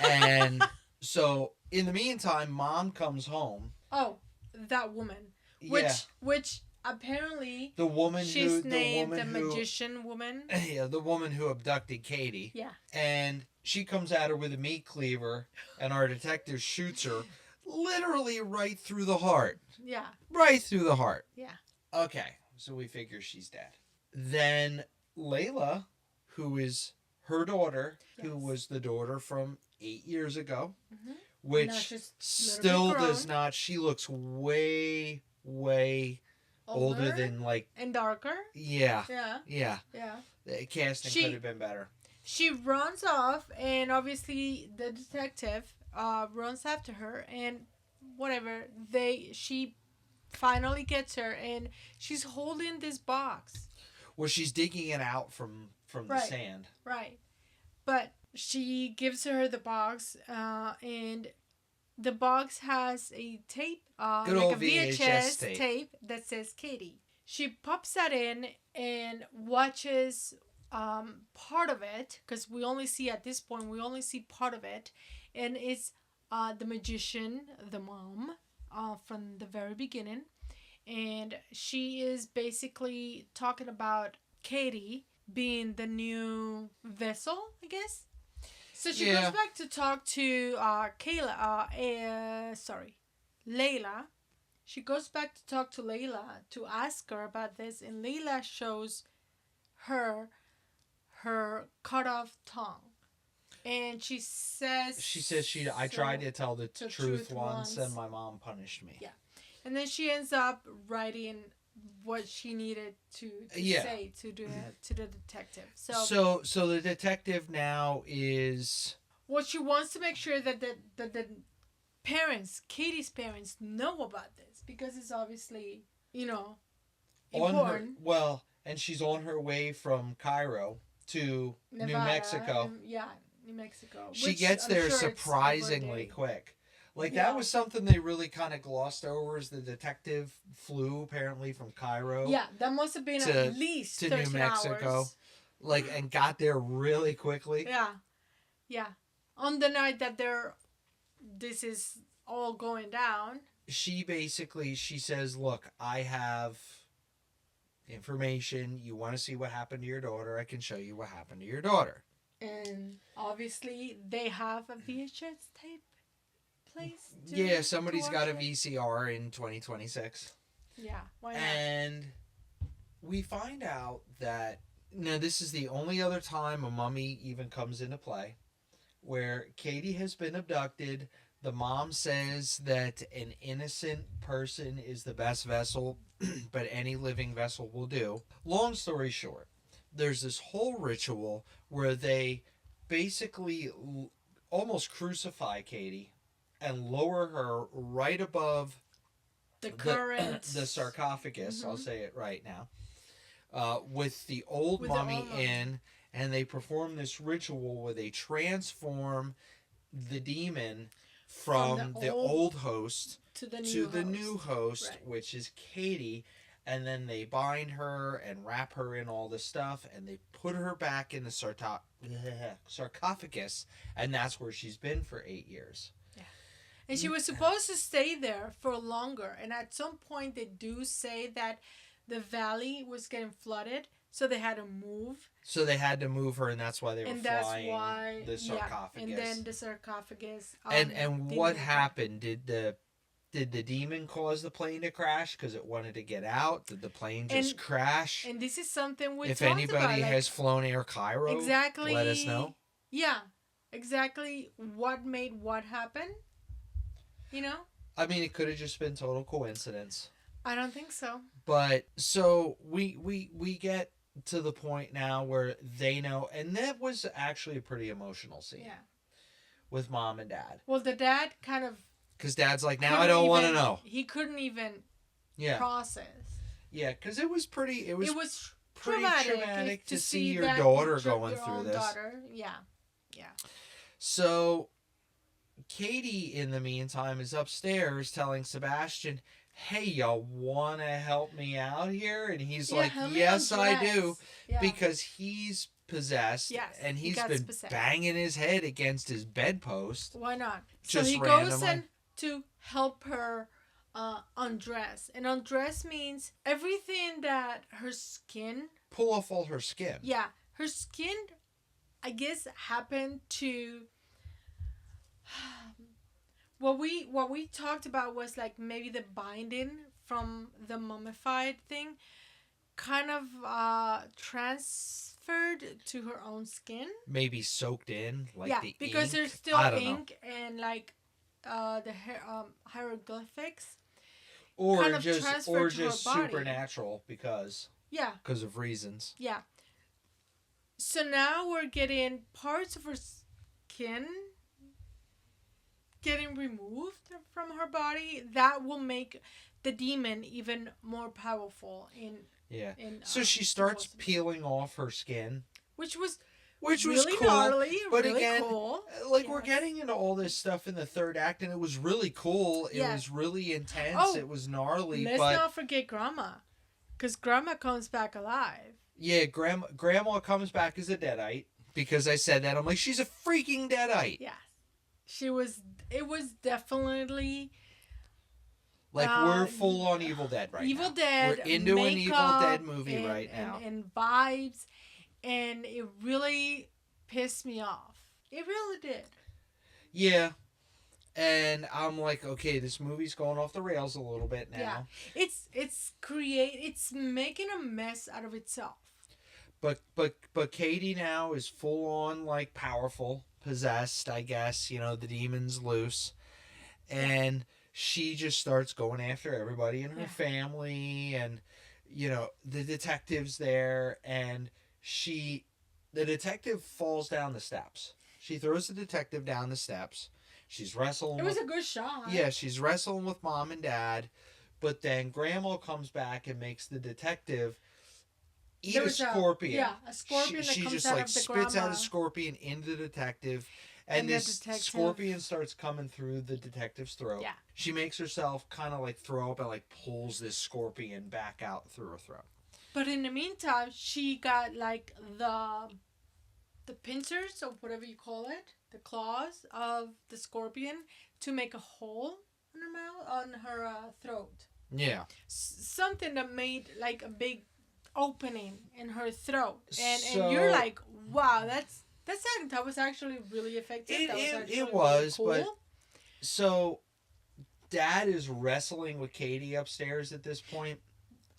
Speaker 1: And so in the meantime, Mom comes home.
Speaker 2: Oh, that woman.
Speaker 1: Yeah.
Speaker 2: Which apparently
Speaker 1: The woman
Speaker 2: she's
Speaker 1: who
Speaker 2: named
Speaker 1: the woman
Speaker 2: magician woman.
Speaker 1: Yeah, the woman who abducted Katie.
Speaker 2: Yeah.
Speaker 1: And she comes at her with a meat cleaver, and our detective shoots her literally right through the heart.
Speaker 2: Yeah.
Speaker 1: Right through the heart.
Speaker 2: Yeah.
Speaker 1: Okay, so we figure she's dead. Then Layla, who is her daughter, who
Speaker 2: Yes.
Speaker 1: was the daughter from 8 years ago,
Speaker 2: Mhm. Now
Speaker 1: which
Speaker 2: she's
Speaker 1: still
Speaker 2: literally
Speaker 1: does
Speaker 2: grown.
Speaker 1: not. She looks way, way older than like.
Speaker 2: and darker.
Speaker 1: Yeah,
Speaker 2: Yeah.
Speaker 1: yeah.
Speaker 2: Yeah.
Speaker 1: The casting
Speaker 2: She-
Speaker 1: could have been better.
Speaker 2: She runs off, and obviously the detective runs after her, and whatever she finally gets her, and she's holding this box,
Speaker 1: Well, she's digging it out from the
Speaker 2: Right.
Speaker 1: sand.
Speaker 2: right? But she gives her the box, and the box has a tape,
Speaker 1: Good
Speaker 2: like
Speaker 1: old
Speaker 2: a VHS
Speaker 1: VHS
Speaker 2: tape that says Katie. She pops that in and watches part of it, because we only see at this point part of it, and it's the magician, the mom, from the very beginning, and she is basically talking about Katie being the new vessel, I guess. So she
Speaker 1: Yeah.
Speaker 2: goes back to talk to Layla. She goes back to talk to Layla to ask her about this, and Layla shows her cut off tongue, and she says
Speaker 1: I tried to tell the
Speaker 2: the
Speaker 1: truth
Speaker 2: truth
Speaker 1: once,
Speaker 2: once.
Speaker 1: and my mom punished me.
Speaker 2: Yeah. And then she ends up writing what she needed to
Speaker 1: Yeah.
Speaker 2: say to the detective. So
Speaker 1: the detective now is
Speaker 2: what she wants to make sure that the parents, Katie's parents, know about this, because it's obviously,
Speaker 1: on
Speaker 2: important.
Speaker 1: her and she's on her way from Cairo to New
Speaker 2: Nevada,
Speaker 1: Mexico.
Speaker 2: New Mexico.
Speaker 1: She
Speaker 2: which
Speaker 1: gets
Speaker 2: I'm
Speaker 1: there
Speaker 2: sure it's
Speaker 1: surprisingly
Speaker 2: over a day.
Speaker 1: quick. Like
Speaker 2: Yeah.
Speaker 1: that was something they really kind of glossed over, as the detective flew apparently from Cairo,
Speaker 2: Yeah, that must have been
Speaker 1: to-
Speaker 2: at least
Speaker 1: to New
Speaker 2: 13
Speaker 1: Mexico.
Speaker 2: hours.
Speaker 1: like, and got there really quickly.
Speaker 2: Yeah. On the night that this is all going down.
Speaker 1: She says, "Look, I have information. You want to see what happened to your daughter? I can show you what happened to your daughter."
Speaker 2: And obviously they have a VHS tape place.
Speaker 1: Yeah, somebody's got a
Speaker 2: watch it.
Speaker 1: VCR in 2026.
Speaker 2: Yeah, why not?
Speaker 1: And we find out that now this is the only other time a mummy even comes into play, where Katie has been abducted. The mom says that an innocent person is the best vessel, but any living vessel will do. Long story short, there's this whole ritual where they basically almost crucify Katie and lower her right above
Speaker 2: The current.
Speaker 1: the sarcophagus. I'll
Speaker 2: Mhm.
Speaker 1: say it right now. With the old
Speaker 2: With the
Speaker 1: mummy
Speaker 2: old mummy.
Speaker 1: in, and they perform this ritual where they transform the demon from the old host
Speaker 2: to the
Speaker 1: new host,
Speaker 2: Right.
Speaker 1: which is Katie, and then they bind her and wrap her in all this stuff, and they put her back in the sarcophagus, and that's where she's been for 8 years.
Speaker 2: And she was supposed to stay there for longer. And at some point, they do say that the valley was getting flooded, so they had to move.
Speaker 1: So they had to move her, and that's why they were
Speaker 2: And that's
Speaker 1: flying
Speaker 2: why,
Speaker 1: the sarcophagus.
Speaker 2: and then the sarcophagus.
Speaker 1: and
Speaker 2: didn't
Speaker 1: what
Speaker 2: move.
Speaker 1: happened? Did the Did the demon cause the plane to crash because it wanted to get out? Did the plane just crash?
Speaker 2: And this is something we
Speaker 1: If
Speaker 2: talked
Speaker 1: anybody
Speaker 2: about. Like,
Speaker 1: has flown Air Cairo,
Speaker 2: exactly.
Speaker 1: let us know.
Speaker 2: Yeah, exactly. What made what happen? You know.
Speaker 1: I mean, it could have just been total coincidence.
Speaker 2: I don't think so.
Speaker 1: But so we get to the point now where they know, and that was actually a pretty emotional scene.
Speaker 2: Yeah.
Speaker 1: With mom and dad.
Speaker 2: Well, the dad kind of.
Speaker 1: Because dad's like, now I don't want to know.
Speaker 2: He couldn't even.
Speaker 1: Yeah.
Speaker 2: Process.
Speaker 1: Yeah, because it was pretty. It was pretty traumatic to see your daughter going through this.
Speaker 2: Daughter. Yeah. Yeah.
Speaker 1: So, Katie, in the meantime, is upstairs telling Sebastian, "Hey, y'all want to help me out here?" And he's like, "Yes, I do," because he's possessed, and he's been banging his head against his bedpost.
Speaker 2: Why not?
Speaker 1: Just
Speaker 2: so he
Speaker 1: randomly.
Speaker 2: goes in to help her undress, and undress means everything that her skin.
Speaker 1: Pull off all her skin.
Speaker 2: Yeah, her skin, I guess, happened to. What we talked about was like maybe the binding from the mummified thing, kind of transferred to her own skin.
Speaker 1: Maybe soaked in, like the
Speaker 2: because
Speaker 1: ink.
Speaker 2: There's still ink and like the hieroglyphics.
Speaker 1: Or
Speaker 2: kind of
Speaker 1: just supernatural because of reasons.
Speaker 2: Yeah. So now we're getting parts of her skin getting removed from her body. That will make the demon even more powerful
Speaker 1: so she starts peeling off her skin, which was
Speaker 2: really
Speaker 1: cool.
Speaker 2: Gnarly,
Speaker 1: but
Speaker 2: really
Speaker 1: again,
Speaker 2: cool.
Speaker 1: We're getting into all this stuff in the third act, and it was really cool. It was really intense.
Speaker 2: Oh,
Speaker 1: it was gnarly.
Speaker 2: Let's not forget Grandma, because Grandma comes back alive.
Speaker 1: Yeah, Grandma comes back as a deadite, because I said that. I'm like, she's a freaking deadite.
Speaker 2: Yeah, she was. It was definitely.
Speaker 1: Like, we're full on Evil Dead right now.
Speaker 2: Evil Dead.
Speaker 1: We're into an Evil Dead movie right now.
Speaker 2: And vibes. And it really pissed me off. It really did.
Speaker 1: Yeah. And I'm like, okay, this movie's going off the rails a little bit now.
Speaker 2: Yeah. It's making a mess out of itself.
Speaker 1: But Katie now is full on, like, powerful, possessed, I guess. You know, the demon's loose. And she just starts going after everybody in her family, and you know, the detective's there, and the detective falls down the steps. She throws the detective down the steps. She's wrestling.
Speaker 2: It was a good shot.
Speaker 1: Yeah, she's wrestling with mom and dad, but then Grandma comes back and makes the detective eat a scorpion.
Speaker 2: A scorpion
Speaker 1: she
Speaker 2: that comes
Speaker 1: just
Speaker 2: out
Speaker 1: like
Speaker 2: of the
Speaker 1: spits
Speaker 2: grandma.
Speaker 1: out a scorpion into the detective. And this scorpion starts coming through the detective's throat.
Speaker 2: Yeah.
Speaker 1: She makes herself kind of like throw up and like pulls this scorpion back out through her throat.
Speaker 2: But in the meantime, she got like the pincers or whatever you call it, the claws of the scorpion to make a hole in her mouth, on her throat.
Speaker 1: Yeah.
Speaker 2: Something that made like a big opening in her throat, and you're like, wow, that was actually really effective.
Speaker 1: It was, cool. But so Dad is wrestling with Katie upstairs at this point.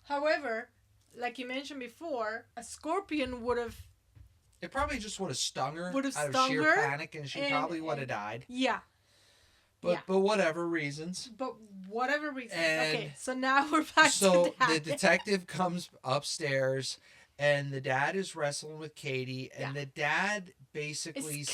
Speaker 2: However, like you mentioned before, a scorpion would have.
Speaker 1: It probably just would have stung her
Speaker 2: out
Speaker 1: of sheer panic, and she probably would have died.
Speaker 2: Yeah.
Speaker 1: But whatever reasons.
Speaker 2: Okay, so now we're back to Dad.
Speaker 1: So the detective comes upstairs, and the dad is wrestling with Katie, and the dad basically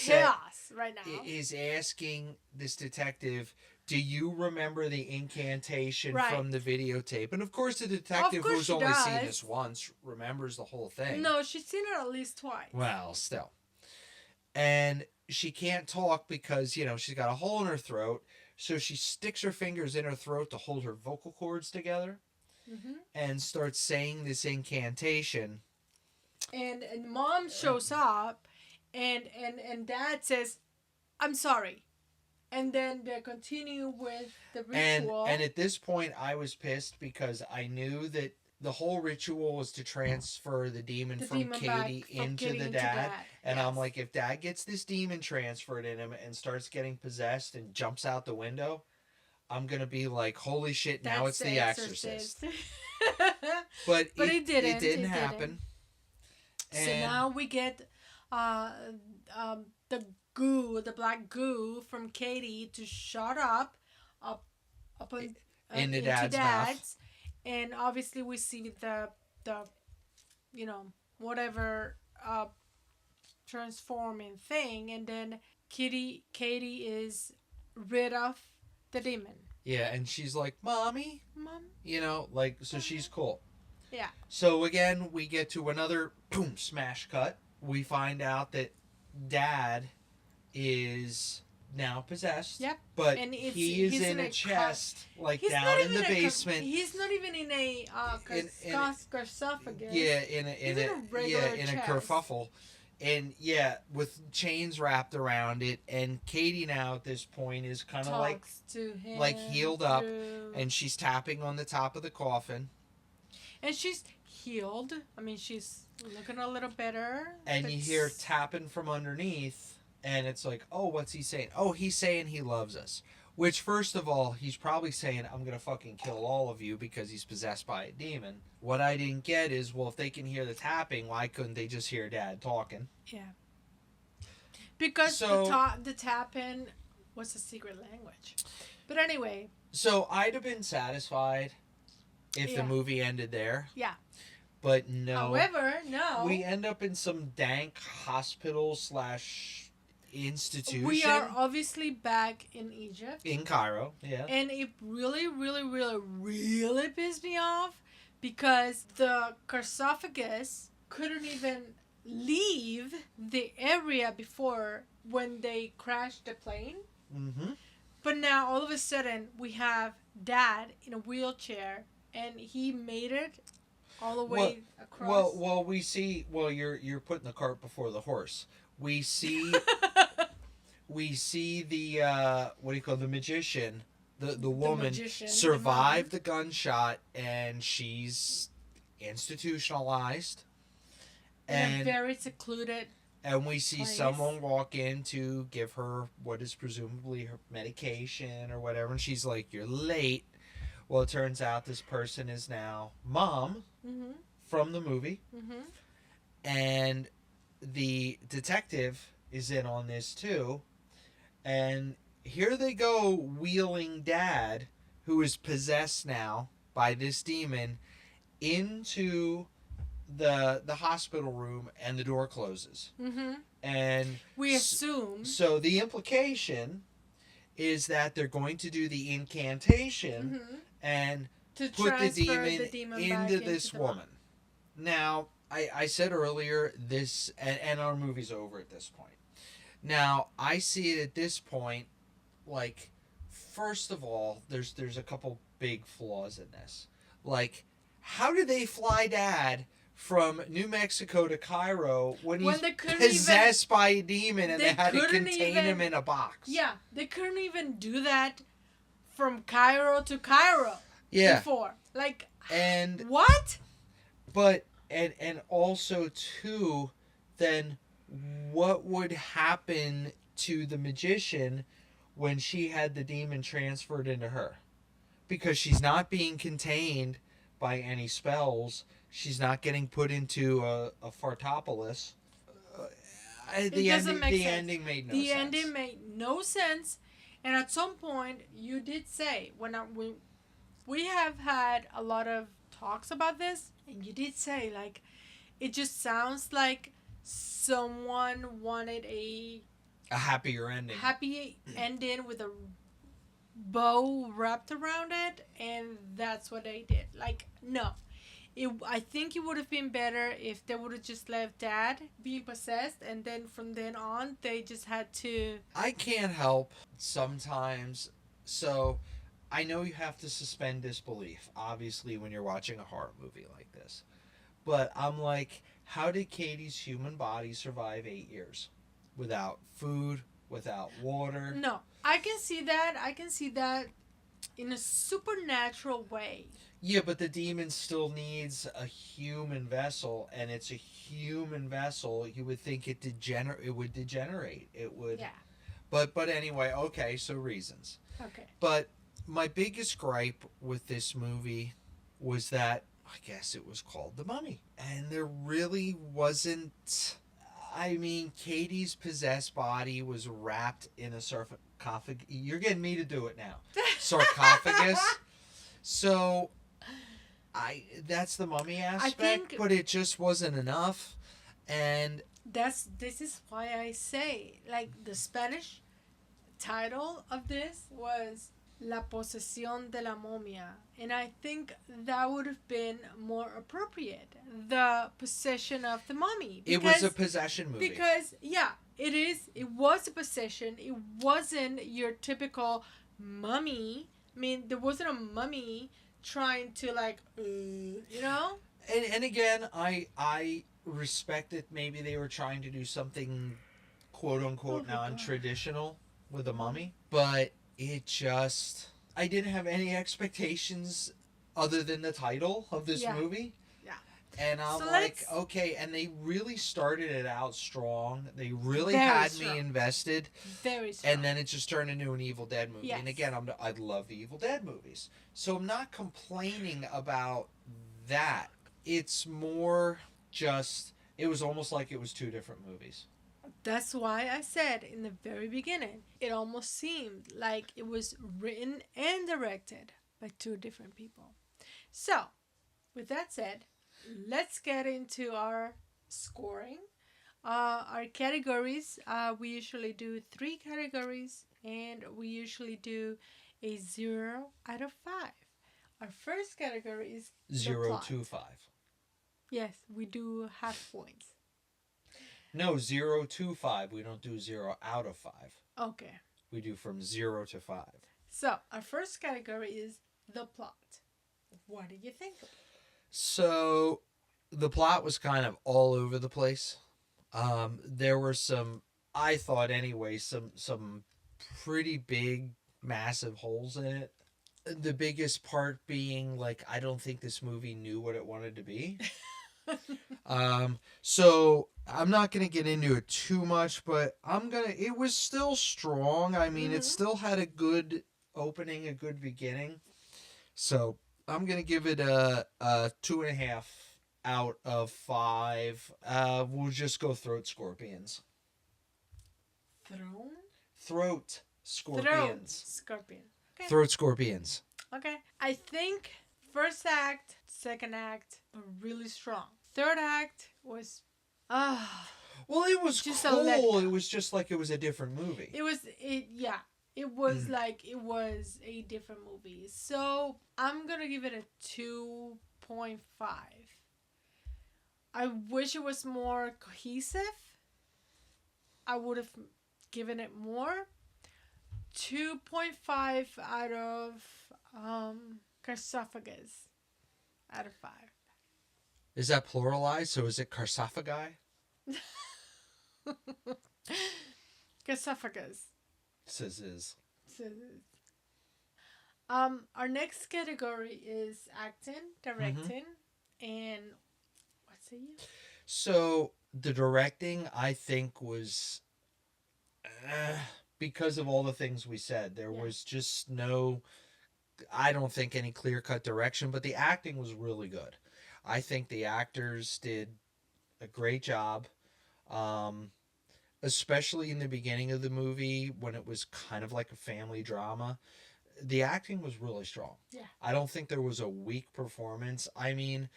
Speaker 1: is asking this detective, do you remember the incantation from the videotape? And of course the detective, who's only seen this once, remembers the whole thing.
Speaker 2: No, she's seen it at least twice.
Speaker 1: Well, still. And she can't talk because, you know, she's got a hole in her throat. So she sticks her fingers in her throat to hold her vocal cords together and starts saying this incantation.
Speaker 2: And Mom shows up and Dad says, I'm sorry. And then they continue with the ritual.
Speaker 1: And at this point, I was pissed because I knew that the whole ritual was to transfer the demon from Katie into the dad. And I'm like, if Dad gets this demon transferred in him and starts getting possessed and jumps out the window, I'm gonna be like, holy shit, now
Speaker 2: That's
Speaker 1: it's The Exorcist.
Speaker 2: But
Speaker 1: But
Speaker 2: it didn't.
Speaker 1: It didn't happen.
Speaker 2: So
Speaker 1: And
Speaker 2: now we get uh, the goo, the black goo from Katie to shut up, up on,
Speaker 1: into
Speaker 2: into
Speaker 1: Dad's mouth.
Speaker 2: and obviously we see the you know whatever transforming thing, and then Katie is rid of the demon.
Speaker 1: Yeah, and she's like, Mommy?
Speaker 2: Mom.
Speaker 1: Like, so she's cool.
Speaker 2: Yeah.
Speaker 1: So again, we get to another boom smash cut. We find out that Dad is now possessed.
Speaker 2: Yep.
Speaker 1: But
Speaker 2: And
Speaker 1: he's
Speaker 2: he's
Speaker 1: in
Speaker 2: in
Speaker 1: a
Speaker 2: a
Speaker 1: chest, like
Speaker 2: He's
Speaker 1: down
Speaker 2: not
Speaker 1: in the
Speaker 2: even
Speaker 1: basement.
Speaker 2: He's not even in a sarcophagus.
Speaker 1: Yeah, in a
Speaker 2: regular
Speaker 1: in a
Speaker 2: chest.
Speaker 1: kerfuffle. And yeah, with chains wrapped around it, and Katie now at this point is kind of
Speaker 2: Talks to him
Speaker 1: like healed up,
Speaker 2: through-
Speaker 1: and she's tapping on the top of the coffin.
Speaker 2: and she's healed. I mean, she's looking a little better.
Speaker 1: And
Speaker 2: but
Speaker 1: you hear tapping from underneath, and it's like, oh, what's he saying? Oh, he's saying he loves us. Which, first of all, he's probably saying, I'm going to fucking kill all of you because he's possessed by a demon. What I didn't get is, well, if they can hear the tapping, why couldn't they just hear Dad talking?
Speaker 2: Yeah. Because
Speaker 1: So-
Speaker 2: the tapping was a secret language. But anyway,
Speaker 1: So I'd have been satisfied if
Speaker 2: Yeah.
Speaker 1: the movie ended there.
Speaker 2: Yeah.
Speaker 1: But no.
Speaker 2: however, no.
Speaker 1: We end up in some dank hospital / institution.
Speaker 2: We are obviously back in Egypt.
Speaker 1: in Cairo. Yeah.
Speaker 2: And it really, really, really, really pissed me off because the sarcophagus couldn't even leave the area before when they crashed the plane.
Speaker 1: Mm-hmm.
Speaker 2: But now all of a sudden we have Dad in a wheelchair and he made it all the way across.
Speaker 1: Well, we see. Well, you're putting the cart before the horse. We see. We see the what do you call the magician, the woman
Speaker 2: magician,
Speaker 1: survive the gunshot, and she's institutionalized,
Speaker 2: in a
Speaker 1: and
Speaker 2: very secluded.
Speaker 1: and we see
Speaker 2: place.
Speaker 1: someone walk in to give her what is presumably her medication or whatever, and she's like, "You're late." Well, it turns out this person is now Mom
Speaker 2: Mm-hmm.
Speaker 1: from the movie,
Speaker 2: Mm-hmm.
Speaker 1: and the detective is in on this too. And here they go wheeling Dad, who is possessed now by this demon, into the hospital room, and the door closes.
Speaker 2: Mm-hmm.
Speaker 1: And
Speaker 2: We assume.
Speaker 1: so the implication is that they're going to do the incantation
Speaker 2: Mm-hmm.
Speaker 1: and
Speaker 2: To
Speaker 1: put the
Speaker 2: transfer
Speaker 1: demon,
Speaker 2: back
Speaker 1: into this
Speaker 2: the
Speaker 1: woman. Now, I said earlier this, and our movie's over at this point. Now, I see it at this point, like, first of all, there's a couple big flaws in this. Like, how did they fly Dad from New Mexico to Cairo when he's
Speaker 2: they couldn't
Speaker 1: possessed by a demon and
Speaker 2: they
Speaker 1: they had to
Speaker 2: couldn't
Speaker 1: contain
Speaker 2: even-
Speaker 1: him in a box?
Speaker 2: Yeah, they couldn't even do that from Cairo to Cairo
Speaker 1: Yeah.
Speaker 2: before. Like,
Speaker 1: And
Speaker 2: what?
Speaker 1: but and also too, then what would happen to the magician when she had the demon transferred into her? Because she's not being contained by any spells. She's not getting put into a fartopolis.
Speaker 2: It doesn't make
Speaker 1: the
Speaker 2: sense.
Speaker 1: ending made no
Speaker 2: The
Speaker 1: sense.
Speaker 2: ending made no sense. And at some point, you did say, we have had a lot of talks about this, and you did say, like, it just sounds like someone wanted a
Speaker 1: happier ending.
Speaker 2: happy ending with a bow wrapped around it, and that's what they did. Like, no. I think it would have been better if they would have just left Dad being possessed, and then from then on, they just had to...
Speaker 1: I can't help sometimes. So, I know you have to suspend disbelief, obviously, when you're watching a horror movie like this. But I'm like, how did Katie's human body survive 8 years? Without food, without water?
Speaker 2: No, I can see that. I can see that in a supernatural way.
Speaker 1: Yeah, but the demon still needs a human vessel, and it's a human vessel. You would think it would degenerate. It would.
Speaker 2: Yeah.
Speaker 1: But anyway, okay, so reasons.
Speaker 2: Okay.
Speaker 1: But my biggest gripe with this movie was that I guess it was called The Mummy. And there really wasn't. I mean, Katie's possessed body was wrapped in a sarcophagus. You're getting me to do it now. Sarcophagus. So, that's the mummy aspect, but it just wasn't enough. And
Speaker 2: this is why I say, like, the Spanish title of this was La Posesión de la Momia, and I think that would have been more appropriate. The possession of the mummy.
Speaker 1: It was a possession movie.
Speaker 2: Because it is. It was a possession. It wasn't your typical mummy. I mean, there wasn't a mummy trying to you know.
Speaker 1: And again, I respect that maybe they were trying to do something quote unquote non-traditional with a mummy, but it just, I didn't have any expectations other than the title of this movie.
Speaker 2: Yeah.
Speaker 1: And I'm like, okay, and they really started it out strong. They really had me invested.
Speaker 2: Very strong.
Speaker 1: And then it just turned into an Evil Dead movie.
Speaker 2: Yes.
Speaker 1: And again, I love the Evil Dead movies. So I'm not complaining about that. It's more just, it was almost like it was two different movies.
Speaker 2: That's why I said in the very beginning, it almost seemed like it was written and directed by two different people. So, with that said, let's get into our scoring. Our categories, we usually do 3 categories, and we usually do a 0 out of 5. Our first category is
Speaker 1: 0 to 5.
Speaker 2: Yes, we do half points.
Speaker 1: No, 0 to 5. We don't do 0 out of 5.
Speaker 2: Okay.
Speaker 1: We do from 0 to 5.
Speaker 2: So, our first category is the plot. What do you think of it?
Speaker 1: So, the plot was kind of all over the place. There were some, I thought anyway, some pretty big, massive holes in it. The biggest part being, like, I don't think this movie knew what it wanted to be. So I'm not going to get into it too much, but it was still strong. I mean, it still had a good opening, a good beginning. So I'm going to give it a 2.5 out of 5. We'll just go Throat Scorpions. Throat Scorpions.
Speaker 2: Scorpion. Okay.
Speaker 1: Throat Scorpions.
Speaker 2: Okay. I think first act, second act were really strong. Third act was
Speaker 1: well, it was
Speaker 2: just
Speaker 1: cool. It was just like it was a different movie.
Speaker 2: It was like it was a different movie. So I'm gonna give it a 2.5. I wish it was more cohesive. I would have given it more. 2.5 out of Carcophagus out of 5.
Speaker 1: Is that pluralized? So is it Carcophagi?
Speaker 2: Carcophagus.
Speaker 1: Says is.
Speaker 2: Our next category is acting, directing, and what say you?
Speaker 1: So the directing, I think, was because of all the things we said. There was just no, I don't think, any clear-cut direction, but the acting was really good. I think the actors did a great job, especially in the beginning of the movie when it was kind of like a family drama. The acting was really strong.
Speaker 2: Yeah.
Speaker 1: I don't think there was a weak performance. I mean,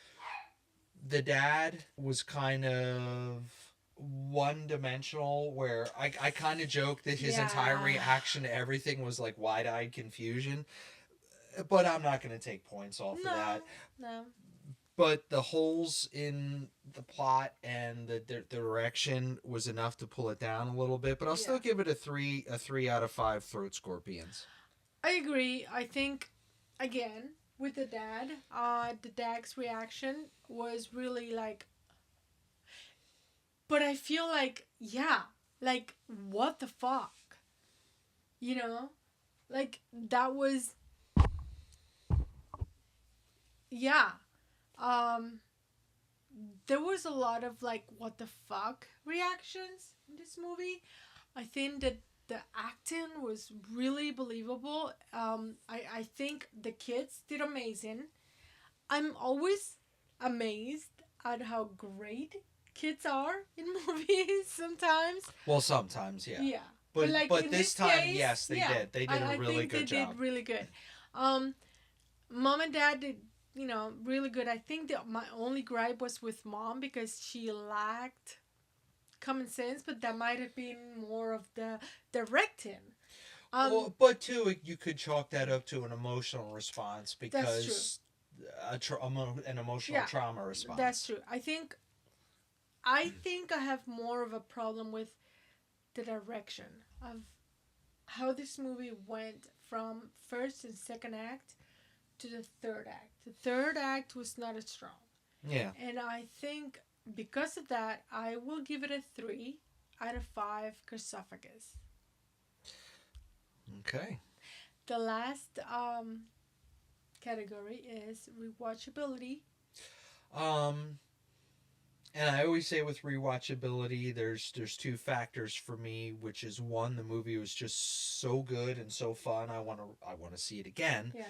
Speaker 1: the dad was kind of one-dimensional, where I kind of joked that his entire reaction to everything was like wide-eyed confusion, but I'm not going to take points off of that.
Speaker 2: No.
Speaker 1: But the holes in the plot and the direction was enough to pull it down a little bit. But I'll still give it a 3 out of 5 Throat Scorpions.
Speaker 2: I agree. I think, again, with the dad's reaction was really like, but I feel like, like, what the fuck? You know? Like, that was, there was a lot of, like, what the fuck reactions in this movie. I think that the acting was really believable. I think the kids did amazing. I'm always amazed at how great kids are in movies sometimes.
Speaker 1: Well, sometimes, yeah.
Speaker 2: Yeah.
Speaker 1: But
Speaker 2: Like in
Speaker 1: this
Speaker 2: this
Speaker 1: time,
Speaker 2: case,
Speaker 1: yes, they
Speaker 2: yeah,
Speaker 1: did. They did a
Speaker 2: I
Speaker 1: really
Speaker 2: think
Speaker 1: good
Speaker 2: they
Speaker 1: job.
Speaker 2: did really good. Um, Mom and Dad did, really good. I think that my only gripe was with Mom because she lacked common sense, but that might have been more of the directing.
Speaker 1: Well, but too, you could chalk that up to an emotional response
Speaker 2: That's true.
Speaker 1: because an emotional
Speaker 2: Yeah,
Speaker 1: trauma response.
Speaker 2: that's true. I think I have more of a problem with the direction of how this movie went from first and second act to the third act. The third act was not as strong.
Speaker 1: Yeah.
Speaker 2: And I think because of that, I will give it a 3 out of 5 Crucifixes.
Speaker 1: Okay.
Speaker 2: The last category is rewatchability.
Speaker 1: Um, and I always say with rewatchability, there's two factors for me, which is one, the movie was just so good and so fun, I want to see it again,
Speaker 2: Yeah.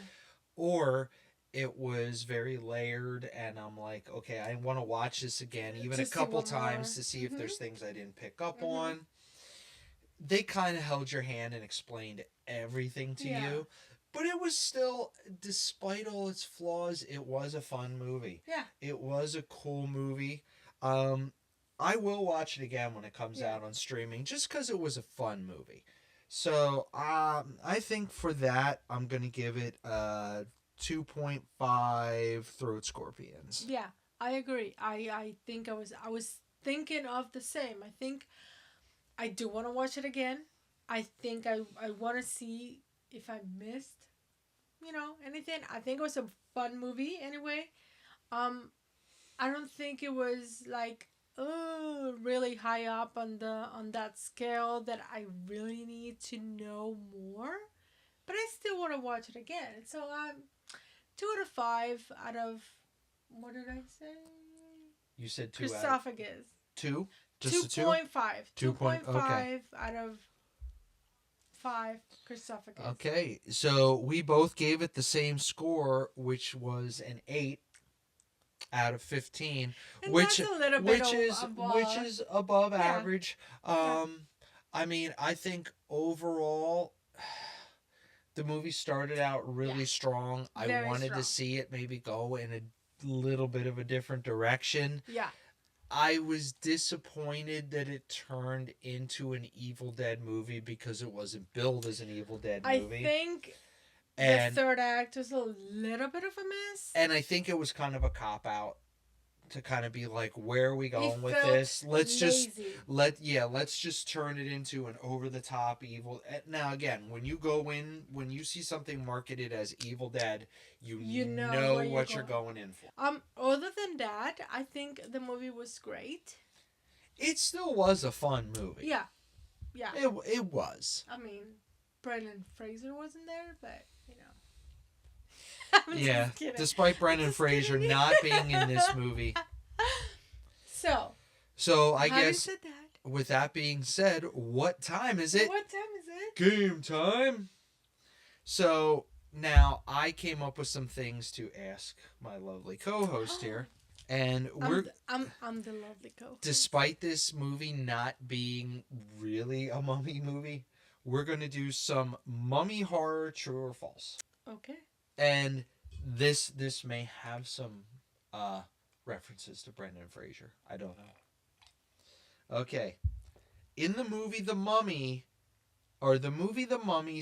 Speaker 1: or it was very layered, and I'm like, okay, I want to watch this again, even
Speaker 2: To
Speaker 1: a
Speaker 2: see
Speaker 1: couple
Speaker 2: one more.
Speaker 1: times to see if there's things I didn't pick up on. They kind of held your hand and explained everything to
Speaker 2: Yeah.
Speaker 1: you. But it was still, despite all its flaws, it was a fun movie.
Speaker 2: Yeah.
Speaker 1: It was a cool movie. I will watch it again when it comes out on streaming, just because it was a fun movie. So I think for that, I'm going to give it a 2.5 Throat Scorpions.
Speaker 2: Yeah, I agree. I think I was thinking of the same. I think I do want to watch it again. I think I want to see if I missed, anything. I think it was a fun movie anyway. Um, I don't think it was like really high up on that scale that I really need to know more. But I still want to watch it again. So 2 out of 5 out of what did I say?
Speaker 1: You said 2 out.
Speaker 2: Crucifixes.
Speaker 1: 2? Just
Speaker 2: 2.5.
Speaker 1: 2.5
Speaker 2: 2.5 out of 5 Crucifixes.
Speaker 1: Okay, so we both gave it the same score, which was an 8 out of 15,
Speaker 2: And
Speaker 1: which
Speaker 2: that's a little bit above.
Speaker 1: above
Speaker 2: Yeah.
Speaker 1: average. I mean, I think overall the movie started out really strong. I
Speaker 2: Very
Speaker 1: wanted
Speaker 2: strong.
Speaker 1: to see it maybe go in a little bit of a different direction.
Speaker 2: Yeah.
Speaker 1: I was disappointed that it turned into an Evil Dead movie because it wasn't billed as an Evil Dead movie.
Speaker 2: I think
Speaker 1: And
Speaker 2: the third act was a little bit of a mess.
Speaker 1: And I think it was kind of a cop out to kind of be like, where are we going with
Speaker 2: felt
Speaker 1: this? Let's
Speaker 2: lazy.
Speaker 1: let's just turn it into an over the top evil. Now again, when you see something marketed as Evil Dead, you know what you're going in for.
Speaker 2: Other than that, I think the movie was great.
Speaker 1: It still was a fun movie.
Speaker 2: Yeah. Yeah.
Speaker 1: It was.
Speaker 2: I mean, Brendan Fraser wasn't there, but I'm
Speaker 1: Yeah.
Speaker 2: just kidding.
Speaker 1: Despite Brendan
Speaker 2: Just
Speaker 1: Fraser
Speaker 2: kidding.
Speaker 1: not being in this movie.
Speaker 2: So
Speaker 1: I
Speaker 2: having
Speaker 1: guess
Speaker 2: said that,
Speaker 1: with that being said, what time is it?
Speaker 2: what time is it?
Speaker 1: Game time. So now I came up with some things to ask my lovely co-host here, and
Speaker 2: I'm the lovely co-host.
Speaker 1: despite this movie not being really a mummy movie, we're gonna do some mummy horror, true or false.
Speaker 2: Okay.
Speaker 1: And this may have some references to Brendan Fraser. I don't know. Okay. In the movie The Mummy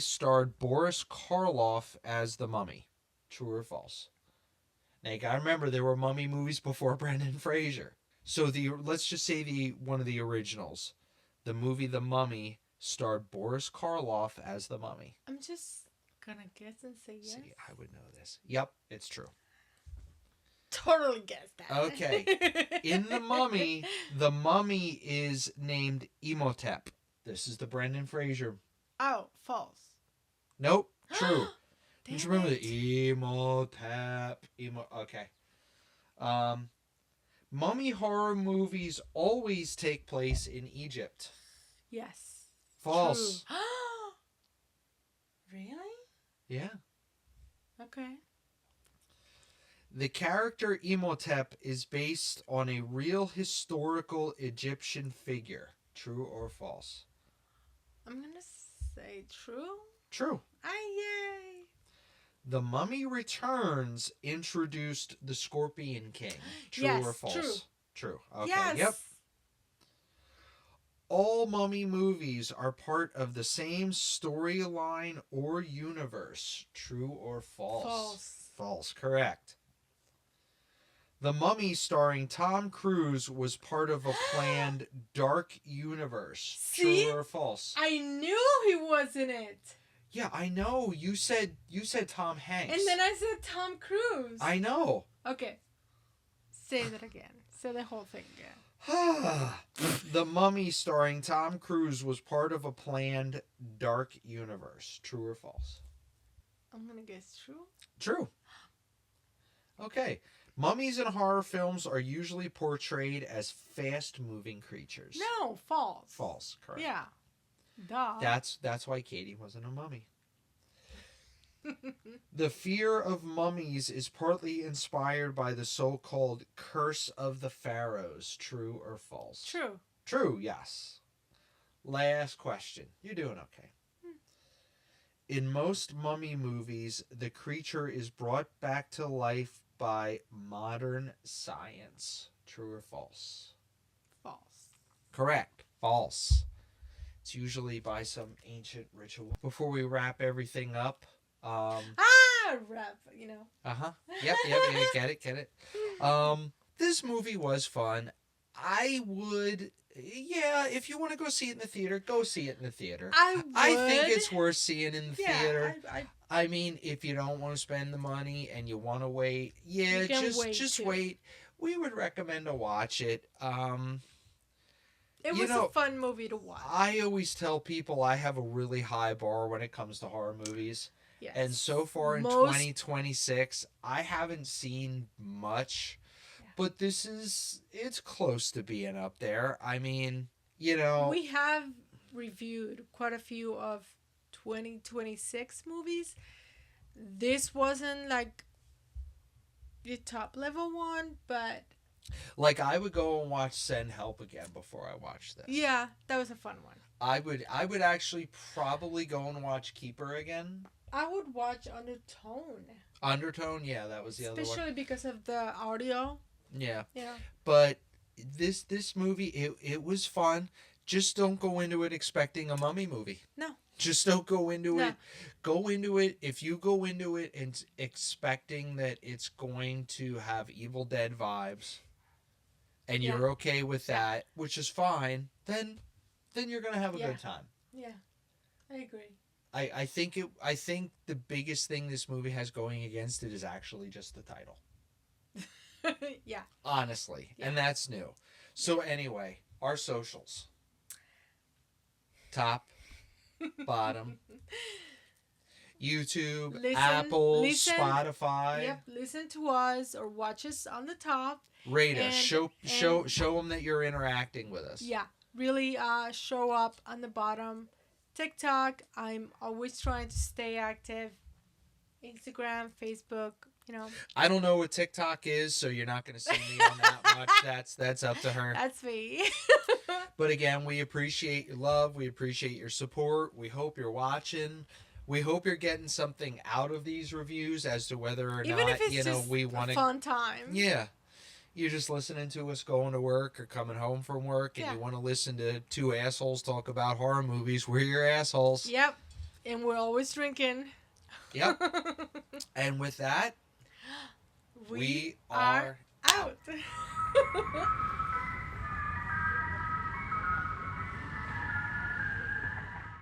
Speaker 1: starred Boris Karloff as the mummy. True or false? Now you gotta remember there were mummy movies before Brendan Fraser. So let's just say one of the originals. The movie The Mummy starred Boris Karloff as the mummy.
Speaker 2: I'm just gonna guess and say yes.
Speaker 1: See, I would know this. Yep, it's true.
Speaker 2: Totally guessed that.
Speaker 1: Okay. In The Mummy is named Imhotep. This is the Brendan Fraser.
Speaker 2: Oh, false.
Speaker 1: Nope, true.
Speaker 2: Damn
Speaker 1: Just remember
Speaker 2: it.
Speaker 1: the Imhotep. Okay. Mummy horror movies always take place in Egypt.
Speaker 2: Yes.
Speaker 1: False.
Speaker 2: True. Really?
Speaker 1: Yeah.
Speaker 2: Okay.
Speaker 1: The character Imhotep is based on a real historical Egyptian figure. True or false?
Speaker 2: I'm gonna say true.
Speaker 1: True.
Speaker 2: Yay!
Speaker 1: The Mummy Returns introduced the Scorpion King. True
Speaker 2: Yes,
Speaker 1: or false?
Speaker 2: true.
Speaker 1: True. Okay.
Speaker 2: Yes.
Speaker 1: Yep. All Mummy movies are part of the same storyline or universe. True or false?
Speaker 2: False.
Speaker 1: False. Correct. The Mummy starring Tom Cruise was part of a planned dark universe.
Speaker 2: See?
Speaker 1: True or false?
Speaker 2: I knew he was in it.
Speaker 1: Yeah, I know. You said Tom Hanks.
Speaker 2: And then I said Tom Cruise.
Speaker 1: I know.
Speaker 2: Okay. Say that again. Say the whole thing again.
Speaker 1: The Mummy starring Tom Cruise was part of a planned dark universe. True or false?
Speaker 2: I'm gonna guess true.
Speaker 1: True. Okay. Mummies in horror films are usually portrayed as fast-moving creatures.
Speaker 2: No, false.
Speaker 1: False. Correct.
Speaker 2: Yeah. Duh.
Speaker 1: That's why Katie wasn't a mummy. The fear of mummies is partly inspired by the so-called curse of the pharaohs. True or false?
Speaker 2: True.
Speaker 1: True, yes. Last question. You're doing okay. In most mummy movies, the creature is brought back to life by modern science. True or false?
Speaker 2: False.
Speaker 1: Correct. False. It's usually by some ancient ritual. Before we wrap everything up,
Speaker 2: Rap, you know.
Speaker 1: Yep, get it. This movie was fun. I would, if you want to go see it in the theater, go see it in the theater.
Speaker 2: I would.
Speaker 1: I think it's worth seeing in the theater.
Speaker 2: I
Speaker 1: I mean, if you don't want to spend the money and you want to wait,
Speaker 2: You can
Speaker 1: just
Speaker 2: too.
Speaker 1: wait. We would recommend to watch it.
Speaker 2: It
Speaker 1: You
Speaker 2: was
Speaker 1: know,
Speaker 2: a fun movie to watch.
Speaker 1: I always tell people I have a really high bar when it comes to horror movies.
Speaker 2: Yes.
Speaker 1: And so far in
Speaker 2: Most-
Speaker 1: 2026, I haven't seen much.
Speaker 2: Yeah.
Speaker 1: But it's close to being up there. I mean, you know.
Speaker 2: We have reviewed quite a few of 2026 movies. This wasn't like the top level one, but
Speaker 1: Like, I would go and watch Send Help again before I watch this.
Speaker 2: yeah, that was a fun one.
Speaker 1: I would actually probably go and watch Keeper again.
Speaker 2: I would watch Undertone,
Speaker 1: Undertone, yeah, that was the other one.
Speaker 2: especially because of the audio.
Speaker 1: Yeah.
Speaker 2: Yeah.
Speaker 1: But this movie, it was fun. Just don't go into it expecting a mummy movie.
Speaker 2: No.
Speaker 1: Just don't go into
Speaker 2: No.
Speaker 1: it. Go into it. If you go into it and expecting that it's going to have Evil Dead vibes, and
Speaker 2: Yeah.
Speaker 1: you're okay with that, which is fine, then you're gonna have a
Speaker 2: Yeah.
Speaker 1: good time.
Speaker 2: Yeah, I agree.
Speaker 1: I think the biggest thing this movie has going against it is actually just the title.
Speaker 2: Yeah.
Speaker 1: Honestly.
Speaker 2: Yeah.
Speaker 1: And that's new. So anyway, our socials. Top, bottom, YouTube, Apple,
Speaker 2: listen.
Speaker 1: Spotify.
Speaker 2: Yep. Listen to us or watch us on the top.
Speaker 1: Rate us.
Speaker 2: And-
Speaker 1: Show them that you're interacting with us.
Speaker 2: Yeah. Really show up on the bottom. TikTok, I'm always trying to stay active. Instagram, Facebook, you know.
Speaker 1: I don't know what TikTok is, so you're not going to see me on that much. That's up to her.
Speaker 2: That's me.
Speaker 1: But again, we appreciate your love. We appreciate your support. We hope you're watching. We hope you're getting something out of these reviews as to whether or
Speaker 2: Even
Speaker 1: not,
Speaker 2: if it's just
Speaker 1: we
Speaker 2: a
Speaker 1: want to.
Speaker 2: fun time.
Speaker 1: Yeah. You're just listening to us going to work or coming home from work, and
Speaker 2: Yeah.
Speaker 1: you want to listen to two assholes talk about horror movies. We're your assholes.
Speaker 2: Yep. And we're always drinking.
Speaker 1: Yep. And with that, we are
Speaker 2: out.